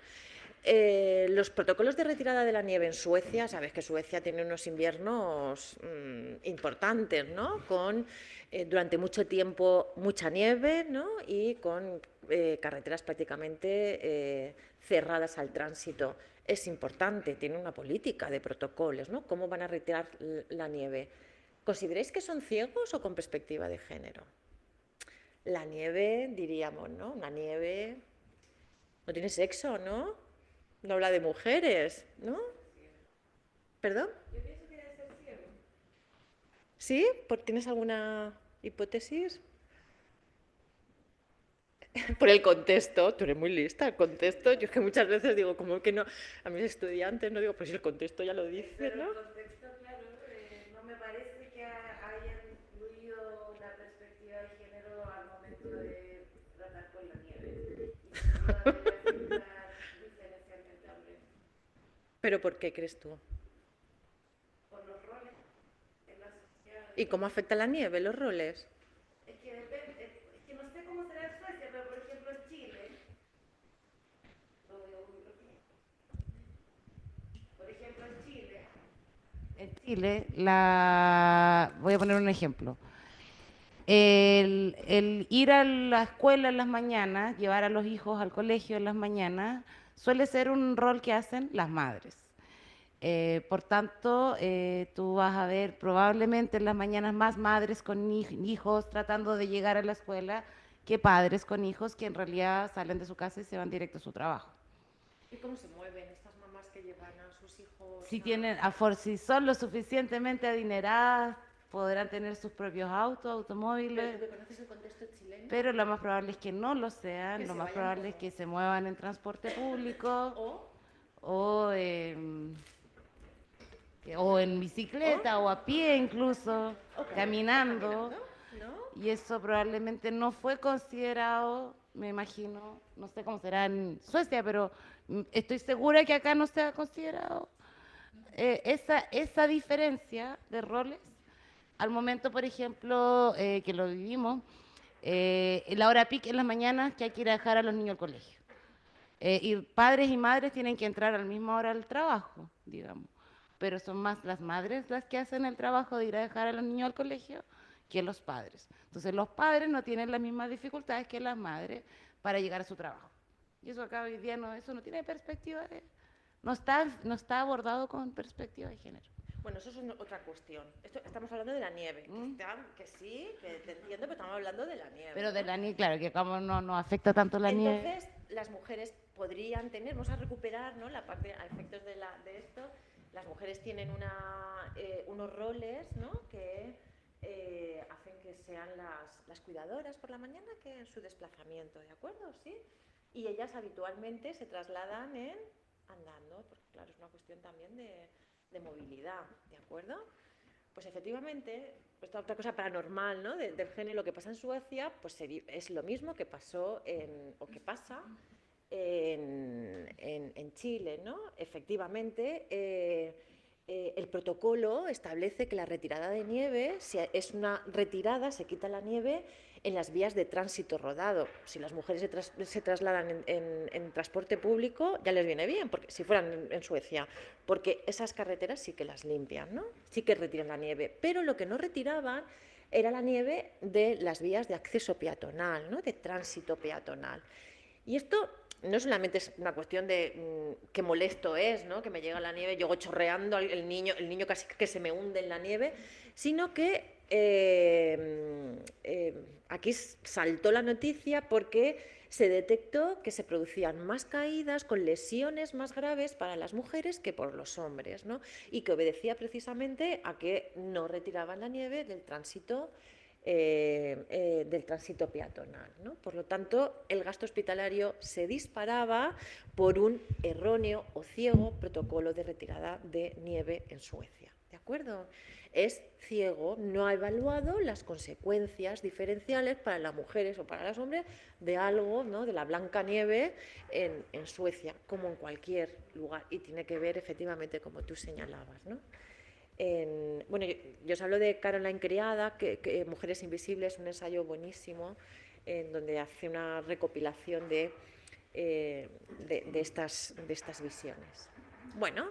Los protocolos de retirada de la nieve en Suecia, sabes que Suecia tiene unos inviernos importantes, ¿no? Con durante mucho tiempo mucha nieve, ¿no? Y con carreteras prácticamente cerradas al tránsito. Es importante, tiene una política de protocolos, ¿no? ¿Cómo van a retirar la nieve? ¿Consideráis que son ciegos o con perspectiva de género? La nieve, diríamos, ¿no? Una nieve no tiene sexo, ¿no? No habla de mujeres, ¿no? ¿Perdón? Yo pienso que debe ser ciego. ¿Sí? ¿Tienes alguna hipótesis? Por el contexto, tú eres muy lista, el contexto, yo es que muchas veces digo, como que no, a mis estudiantes no digo, pues si el contexto ya lo dice, ¿no? Pero el contexto, claro, no me parece que hayan incluido la perspectiva de género al momento de tratar con la nieve. ¿Pero por qué crees tú? Por los roles en la sociedad. ¿Y cómo afecta la nieve, los roles? Es que depende, es que no sé cómo será en Suecia, pero por ejemplo en Chile. Por ejemplo en Chile. En Chile, voy a poner un ejemplo. El ir a la escuela en las mañanas, llevar a los hijos al colegio en las mañanas, suele ser un rol que hacen las madres. Por tanto, tú vas a ver probablemente en las mañanas más madres con hijos tratando de llegar a la escuela que padres con hijos que en realidad salen de su casa y se van directo a su trabajo. ¿Y cómo se mueven estas mamás que llevan a sus hijos? Si son lo suficientemente adineradas, podrán tener sus propios autos, automóviles. Pero tú que conoces el contexto chileno. Pero lo más probable es que no lo sean, Que lo se más vayan probable es como- que se muevan en transporte público o en bicicleta o a pie incluso, caminando. Y eso probablemente no fue considerado, me imagino, no sé cómo será en Suecia, pero estoy segura que acá no se ha considerado esa diferencia de roles. Al momento, por ejemplo, que lo vivimos, la hora pic en las mañanas que hay que ir a dejar a los niños al colegio. Y padres y madres tienen que entrar a la misma hora al trabajo, digamos. Pero son más las madres las que hacen el trabajo de ir a dejar a los niños al colegio que los padres. Entonces los padres no tienen las mismas dificultades que las madres para llegar a su trabajo. Y eso acá hoy día eso no tiene perspectiva, no está abordado con perspectiva de género. Bueno, eso es otra cuestión. Estamos hablando de la nieve. Que sí, que te entiendo, pero estamos hablando de la nieve. Pero de la nieve, claro, que como no afecta tanto la nieve. Entonces, las mujeres podrían tener, vamos a recuperar, ¿no?, la parte a efectos de esto. Las mujeres tienen unos roles, ¿no?, que hacen que sean las cuidadoras por la mañana, que en su desplazamiento, ¿de acuerdo? ¿Sí? Y ellas habitualmente se trasladan andando, porque claro, es una cuestión también de movilidad, ¿de acuerdo? Pues efectivamente, esta otra cosa paranormal, ¿no?, del género, lo que pasa en Suecia, pues es lo mismo que pasó o que pasa en Chile, ¿no? Efectivamente, el protocolo establece que la retirada de nieve, si es una retirada, se quita la nieve en las vías de tránsito rodado. Si las mujeres se trasladan en transporte público, ya les viene bien, porque si fueran en Suecia, porque esas carreteras sí que las limpian, ¿no? Sí que retiran la nieve, pero lo que no retiraban era la nieve de las vías de acceso peatonal, ¿no?, de tránsito peatonal. Y esto no solamente es una cuestión de qué molesto es, ¿no?, que me llega la nieve, llego chorreando, el niño casi que se me hunde en la nieve, sino que aquí saltó la noticia porque se detectó que se producían más caídas con lesiones más graves para las mujeres que por los hombres, ¿no?, y que obedecía precisamente a que no retiraban la nieve del tránsito peatonal, ¿no? Por lo tanto, el gasto hospitalario se disparaba por un erróneo o ciego protocolo de retirada de nieve en Suecia, ¿de acuerdo? Es ciego, no ha evaluado las consecuencias diferenciales para las mujeres o para los hombres de algo, ¿no?, de la blanca nieve en Suecia, como en cualquier lugar, y tiene que ver efectivamente como tú señalabas, ¿no? Bueno, yo os hablo de Caroline Criada, que Mujeres Invisibles, un ensayo buenísimo, en donde hace una recopilación de estas visiones. Bueno.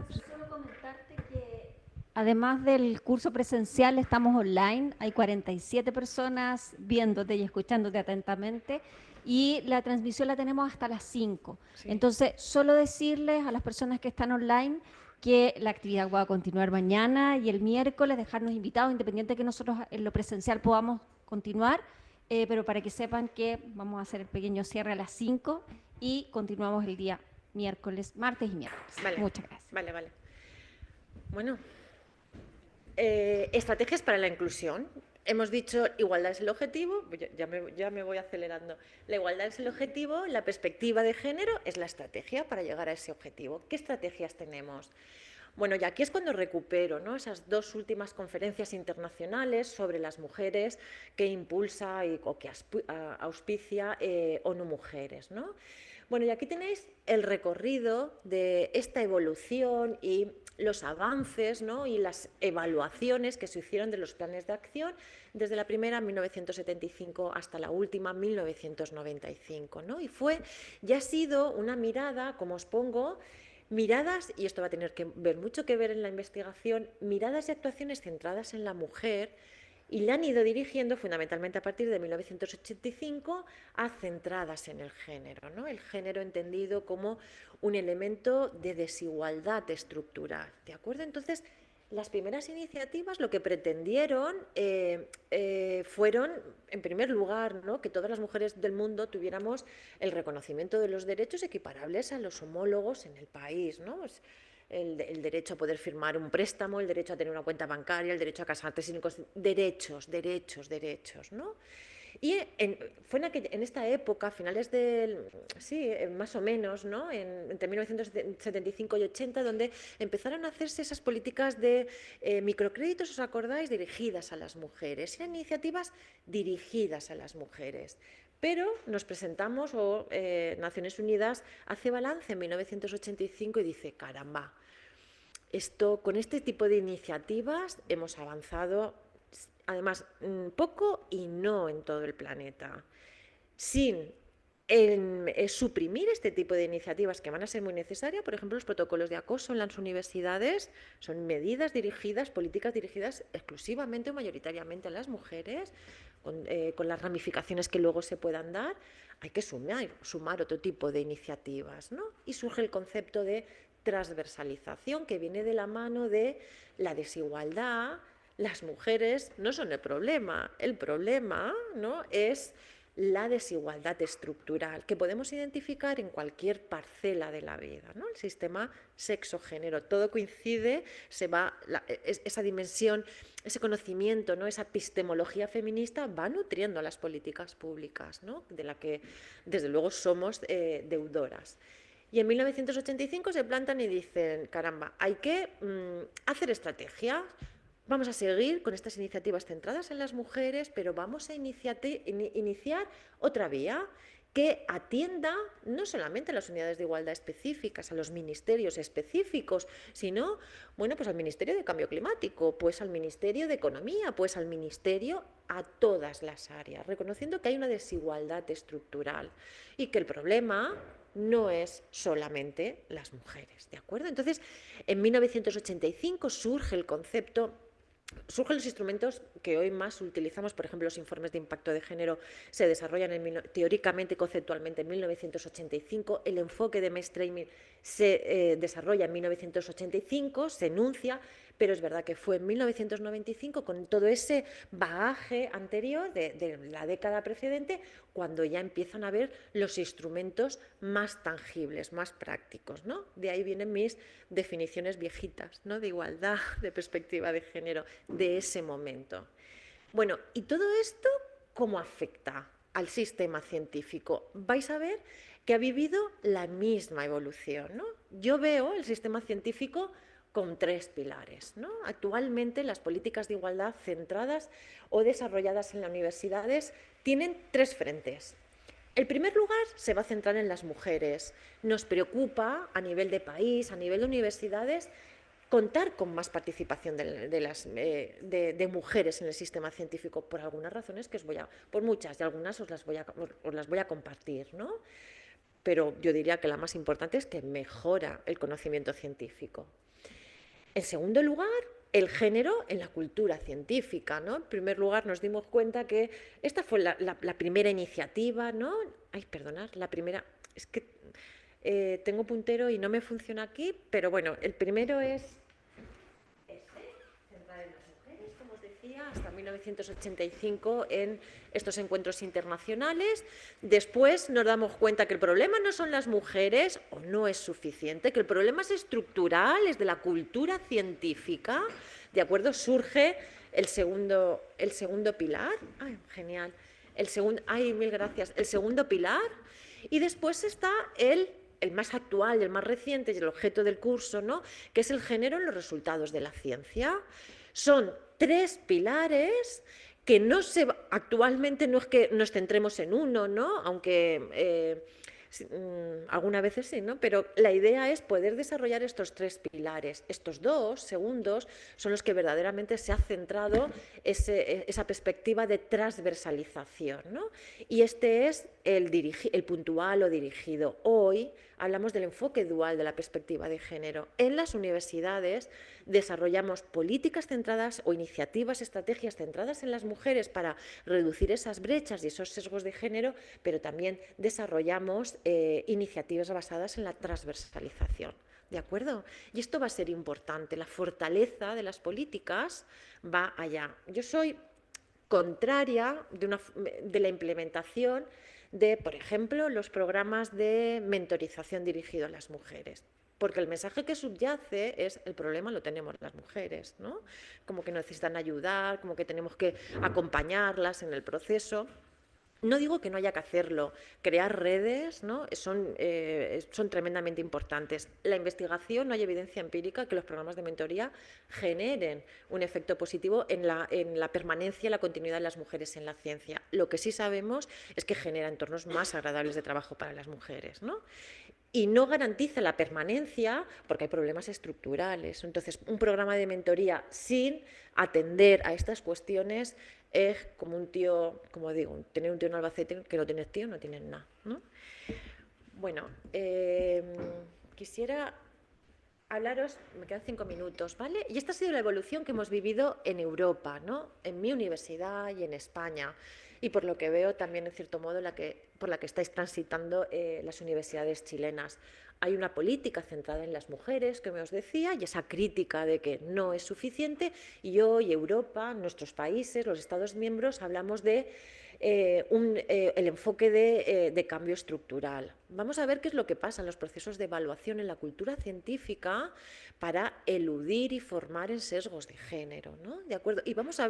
Solo comentarte que además del curso presencial estamos online, hay 47 personas viéndote y escuchándote atentamente y la transmisión la tenemos hasta las 5. Sí. Entonces, solo decirles a las personas que están online que la actividad va a continuar mañana y el miércoles, dejarnos invitados, independiente de que nosotros en lo presencial podamos continuar, pero para que sepan que vamos a hacer el pequeño cierre a las 5 y continuamos el día martes y miércoles. Vale. Muchas gracias. Vale. Bueno, estrategias para la inclusión. Hemos dicho igualdad es el objetivo, ya me voy acelerando. La igualdad es el objetivo, la perspectiva de género es la estrategia para llegar a ese objetivo. ¿Qué estrategias tenemos? Bueno, y aquí es cuando recupero, ¿no?, esas dos últimas conferencias internacionales sobre las mujeres que impulsa o que auspicia ONU Mujeres, ¿no? Bueno, y aquí tenéis el recorrido de esta evolución y los avances, ¿no?, y las evaluaciones que se hicieron de los planes de acción desde la primera, 1975, hasta la última, 1995, ¿no? Y ha sido una mirada, como os pongo, miradas, y esto va a tener mucho que ver en la investigación, miradas y actuaciones centradas en la mujer, y la han ido dirigiendo fundamentalmente a partir de 1985 a centradas en el género, ¿no? El género entendido como un elemento de desigualdad estructural, ¿de acuerdo? Entonces, Las primeras iniciativas lo que pretendieron fueron, en primer lugar, ¿no?, que todas las mujeres del mundo tuviéramos el reconocimiento de los derechos equiparables a los homólogos en el país, ¿no? El derecho a poder firmar un préstamo, el derecho a tener una cuenta bancaria, el derecho a casarte sin derechos, ¿no? Y fue en esta época, a finales del, sí, más o menos, ¿no?, entre 1975 y 80, donde empezaron a hacerse esas políticas de microcréditos, ¿os acordáis?, dirigidas a las mujeres. Eran iniciativas dirigidas a las mujeres. Pero nos presentamos, Naciones Unidas hace balance en 1985 y dice, caramba, con este tipo de iniciativas hemos avanzado, además, poco y no en todo el planeta. Sin suprimir este tipo de iniciativas que van a ser muy necesarias, por ejemplo, los protocolos de acoso en las universidades son medidas dirigidas, políticas dirigidas exclusivamente o mayoritariamente a las mujeres, con las ramificaciones que luego se puedan dar. Hay que sumar otro tipo de iniciativas, ¿no? Y surge el concepto de transversalización, que viene de la mano de la desigualdad. Las mujeres no son el problema, ¿no?, es la desigualdad estructural que podemos identificar en cualquier parcela de la vida, ¿no? El sistema sexo-género, todo coincide, esa dimensión, ese conocimiento, ¿no?, esa epistemología feminista va nutriendo las políticas públicas, ¿no?, de la que desde luego somos deudoras. Y en 1985 se plantan y dicen, caramba, hay que hacer estrategias. Vamos a seguir con estas iniciativas centradas en las mujeres, pero vamos a iniciar otra vía que atienda no solamente a las unidades de igualdad específicas, a los ministerios específicos, sino, bueno, pues al Ministerio de Cambio Climático, pues al Ministerio de Economía, pues al Ministerio, a todas las áreas, reconociendo que hay una desigualdad estructural y que el problema no es solamente las mujeres, ¿de acuerdo? Entonces, en 1985 surgen los instrumentos que hoy más utilizamos, por ejemplo, los informes de impacto de género se desarrollan teóricamente y conceptualmente en 1985, el enfoque de mainstreaming se desarrolla en 1985, se enuncia, pero es verdad que fue en 1995, con todo ese bagaje anterior de la década precedente, cuando ya empiezan a ver los instrumentos más tangibles, más prácticos, ¿no? De ahí vienen mis definiciones viejitas, ¿no?, de igualdad, de perspectiva de género, de ese momento. Bueno, ¿y todo esto cómo afecta al sistema científico? Vais a ver que ha vivido la misma evolución, ¿no? Yo veo el sistema científico con tres pilares, ¿no? Actualmente las políticas de igualdad centradas o desarrolladas en las universidades tienen tres frentes. En primer lugar, se va a centrar en las mujeres. Nos preocupa a nivel de país, a nivel de universidades, contar con más participación de mujeres en el sistema científico por algunas razones que por muchas, y algunas os las voy a compartir, ¿no? Pero yo diría que la más importante es que mejora el conocimiento científico. En segundo lugar, el género en la cultura científica, ¿no? En primer lugar, nos dimos cuenta que esta fue la primera iniciativa, ¿no? Ay, perdonad, la primera... Es que tengo puntero y no me funciona aquí, pero bueno, el primero es centrar en las mujeres, como os decía, hasta 1985 en estos encuentros internacionales. Después nos damos cuenta que el problema no son las mujeres, o no es suficiente, que el problema es estructural, es de la cultura científica, ¿de acuerdo? Surge el segundo pilar. Ay, genial. Mil gracias. El segundo pilar. Y después está el más actual, el más reciente, y el objeto del curso, ¿no?, que es el género en los resultados de la ciencia. Son tres pilares que actualmente no es que nos centremos en uno, ¿no?, aunque algunas veces sí, ¿no?, pero la idea es poder desarrollar estos tres pilares. Estos dos segundos son los que verdaderamente se ha centrado esa perspectiva de transversalización, ¿no? Y este es el puntual o dirigido. Hoy hablamos del enfoque dual de la perspectiva de género. En las universidades desarrollamos políticas centradas o iniciativas, estrategias centradas en las mujeres para reducir esas brechas y esos sesgos de género, pero también desarrollamos iniciativas basadas en la transversalización. ¿de acuerdo? Y esto va a ser importante, la fortaleza de las políticas va allá. Yo soy contraria de la implementación de, por ejemplo, los programas de mentorización dirigidos a las mujeres. Porque el mensaje que subyace es el problema lo tenemos las mujeres, ¿no? Como que necesitan ayudar, como que tenemos que acompañarlas en el proceso. No digo que no haya que hacerlo, crear redes, ¿no? son tremendamente importantes. La investigación, no hay evidencia empírica que los programas de mentoría generen un efecto positivo en la permanencia y la continuidad de las mujeres en la ciencia. Lo que sí sabemos es que genera entornos más agradables de trabajo para las mujeres, ¿no? Y no garantiza la permanencia porque hay problemas estructurales. Entonces, un programa de mentoría sin atender a estas cuestiones es como un tío, como digo, tener un tío en Albacete que no tienes tío, no tienes nada, ¿no? Bueno, quisiera hablaros, me quedan 5 minutos, ¿vale? Y esta ha sido la evolución que hemos vivido en Europa, ¿no? En mi universidad y en España. Y por lo que veo también, en cierto modo, por la que estáis transitando las universidades chilenas. Hay una política centrada en las mujeres, como os decía, y esa crítica de que no es suficiente. Y hoy Europa, nuestros países, los Estados miembros, hablamos de el enfoque de cambio estructural. Vamos a ver qué es lo que pasa en los procesos de evaluación en la cultura científica para eludir y formar en sesgos de género, ¿no? ¿De acuerdo? Y vamos a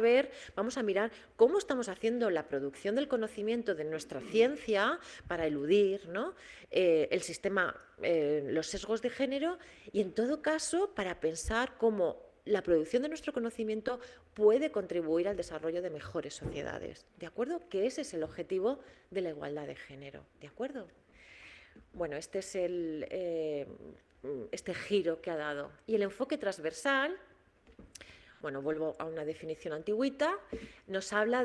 mirar cómo estamos haciendo la producción del conocimiento de nuestra ciencia para eludir, ¿no? El sistema, los sesgos de género y, en todo caso, para pensar cómo la producción de nuestro conocimiento puede contribuir al desarrollo de mejores sociedades, ¿de acuerdo? Que ese es el objetivo de la igualdad de género, ¿de acuerdo? Bueno, este es este giro que ha dado. Y el enfoque transversal, bueno, vuelvo a una definición antigüita, nos habla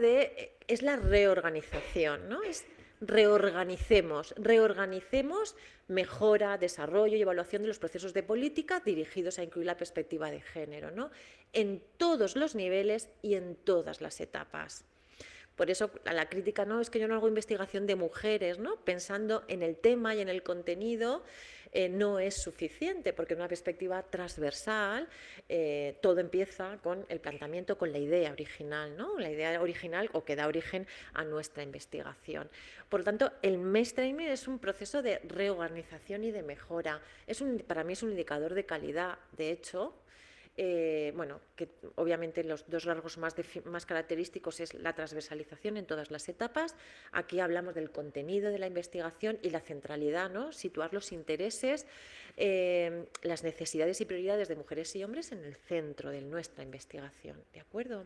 es la reorganización, ¿no? Es reorganicemos mejora, desarrollo y evaluación de los procesos de política dirigidos a incluir la perspectiva de género, ¿no? En todos los niveles y en todas las etapas. Por eso la crítica no es que yo no hago investigación de mujeres, ¿no? Pensando en el tema y en el contenido no es suficiente, porque en una perspectiva transversal todo empieza con el planteamiento, con la idea original, ¿no? La idea original o que da origen a nuestra investigación. Por lo tanto, el mainstreaming es un proceso de reorganización y de mejora. Para mí es un indicador de calidad, de hecho. Bueno, que obviamente los dos rasgos más característicos es la transversalización en todas las etapas. Aquí hablamos del contenido de la investigación y la centralidad, ¿no? Situar los intereses, las necesidades y prioridades de mujeres y hombres en el centro de nuestra investigación, ¿de acuerdo?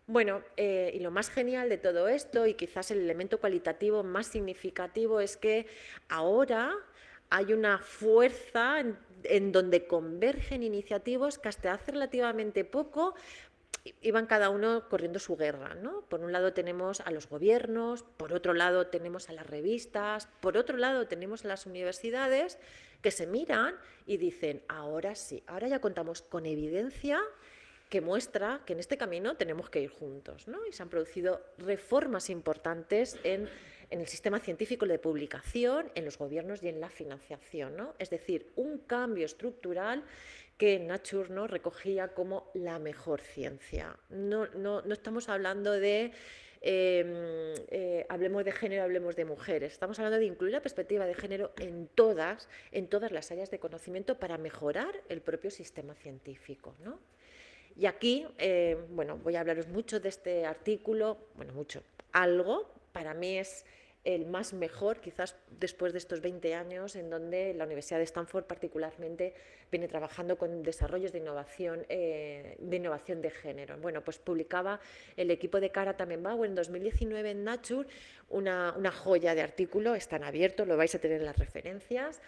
Bueno, y lo más genial de todo esto, y quizás el elemento cualitativo más significativo, es que ahora hay una fuerza en donde convergen iniciativas que hasta hace relativamente poco iban cada uno corriendo su guerra, ¿no? Por un lado tenemos a los gobiernos, por otro lado tenemos a las revistas, por otro lado tenemos a las universidades que se miran y dicen, ahora sí, ahora ya contamos con evidencia que muestra que en este camino tenemos que ir juntos, ¿no? Y se han producido reformas importantes en el sistema científico de publicación, en los gobiernos y en la financiación, ¿no? Es decir, un cambio estructural que Nature, ¿no?, recogía como la mejor ciencia. No estamos hablando de hablemos de género, hablemos de mujeres. Estamos hablando de incluir la perspectiva de género en todas las áreas de conocimiento para mejorar el propio sistema científico, ¿no? Y aquí, bueno, voy a hablaros mucho de este artículo, bueno, mucho, algo, para mí es el más mejor, quizás después de estos 20 años, en donde la Universidad de Stanford particularmente viene trabajando con desarrollos de innovación de género. Bueno, pues publicaba el equipo de Cara Tamenbauer en 2019 en Nature una joya de artículo, está en abierto, lo vais a tener en las referencias,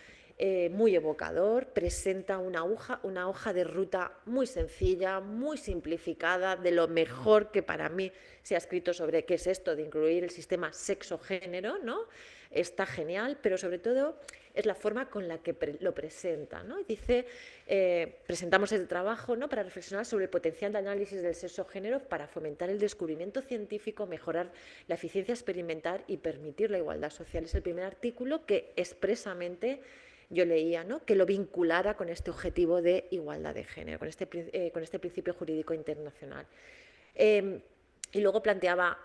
muy evocador, presenta una hoja de ruta muy sencilla, muy simplificada, de lo mejor que para mí se ha escrito sobre qué es esto de incluir el sistema sexo-género, ¿no? Está genial, pero sobre todo es la forma con la que lo presenta, ¿no? Dice, presentamos el trabajo, ¿no?, para reflexionar sobre el potencial de análisis del sexo-género para fomentar el descubrimiento científico, mejorar la eficiencia experimental y permitir la igualdad social. Es el primer artículo que expresamente yo leía, ¿no? Que lo vinculara con este objetivo de igualdad de género, con este principio jurídico internacional. Y luego planteaba,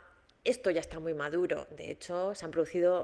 esto ya está muy maduro, de hecho se han producido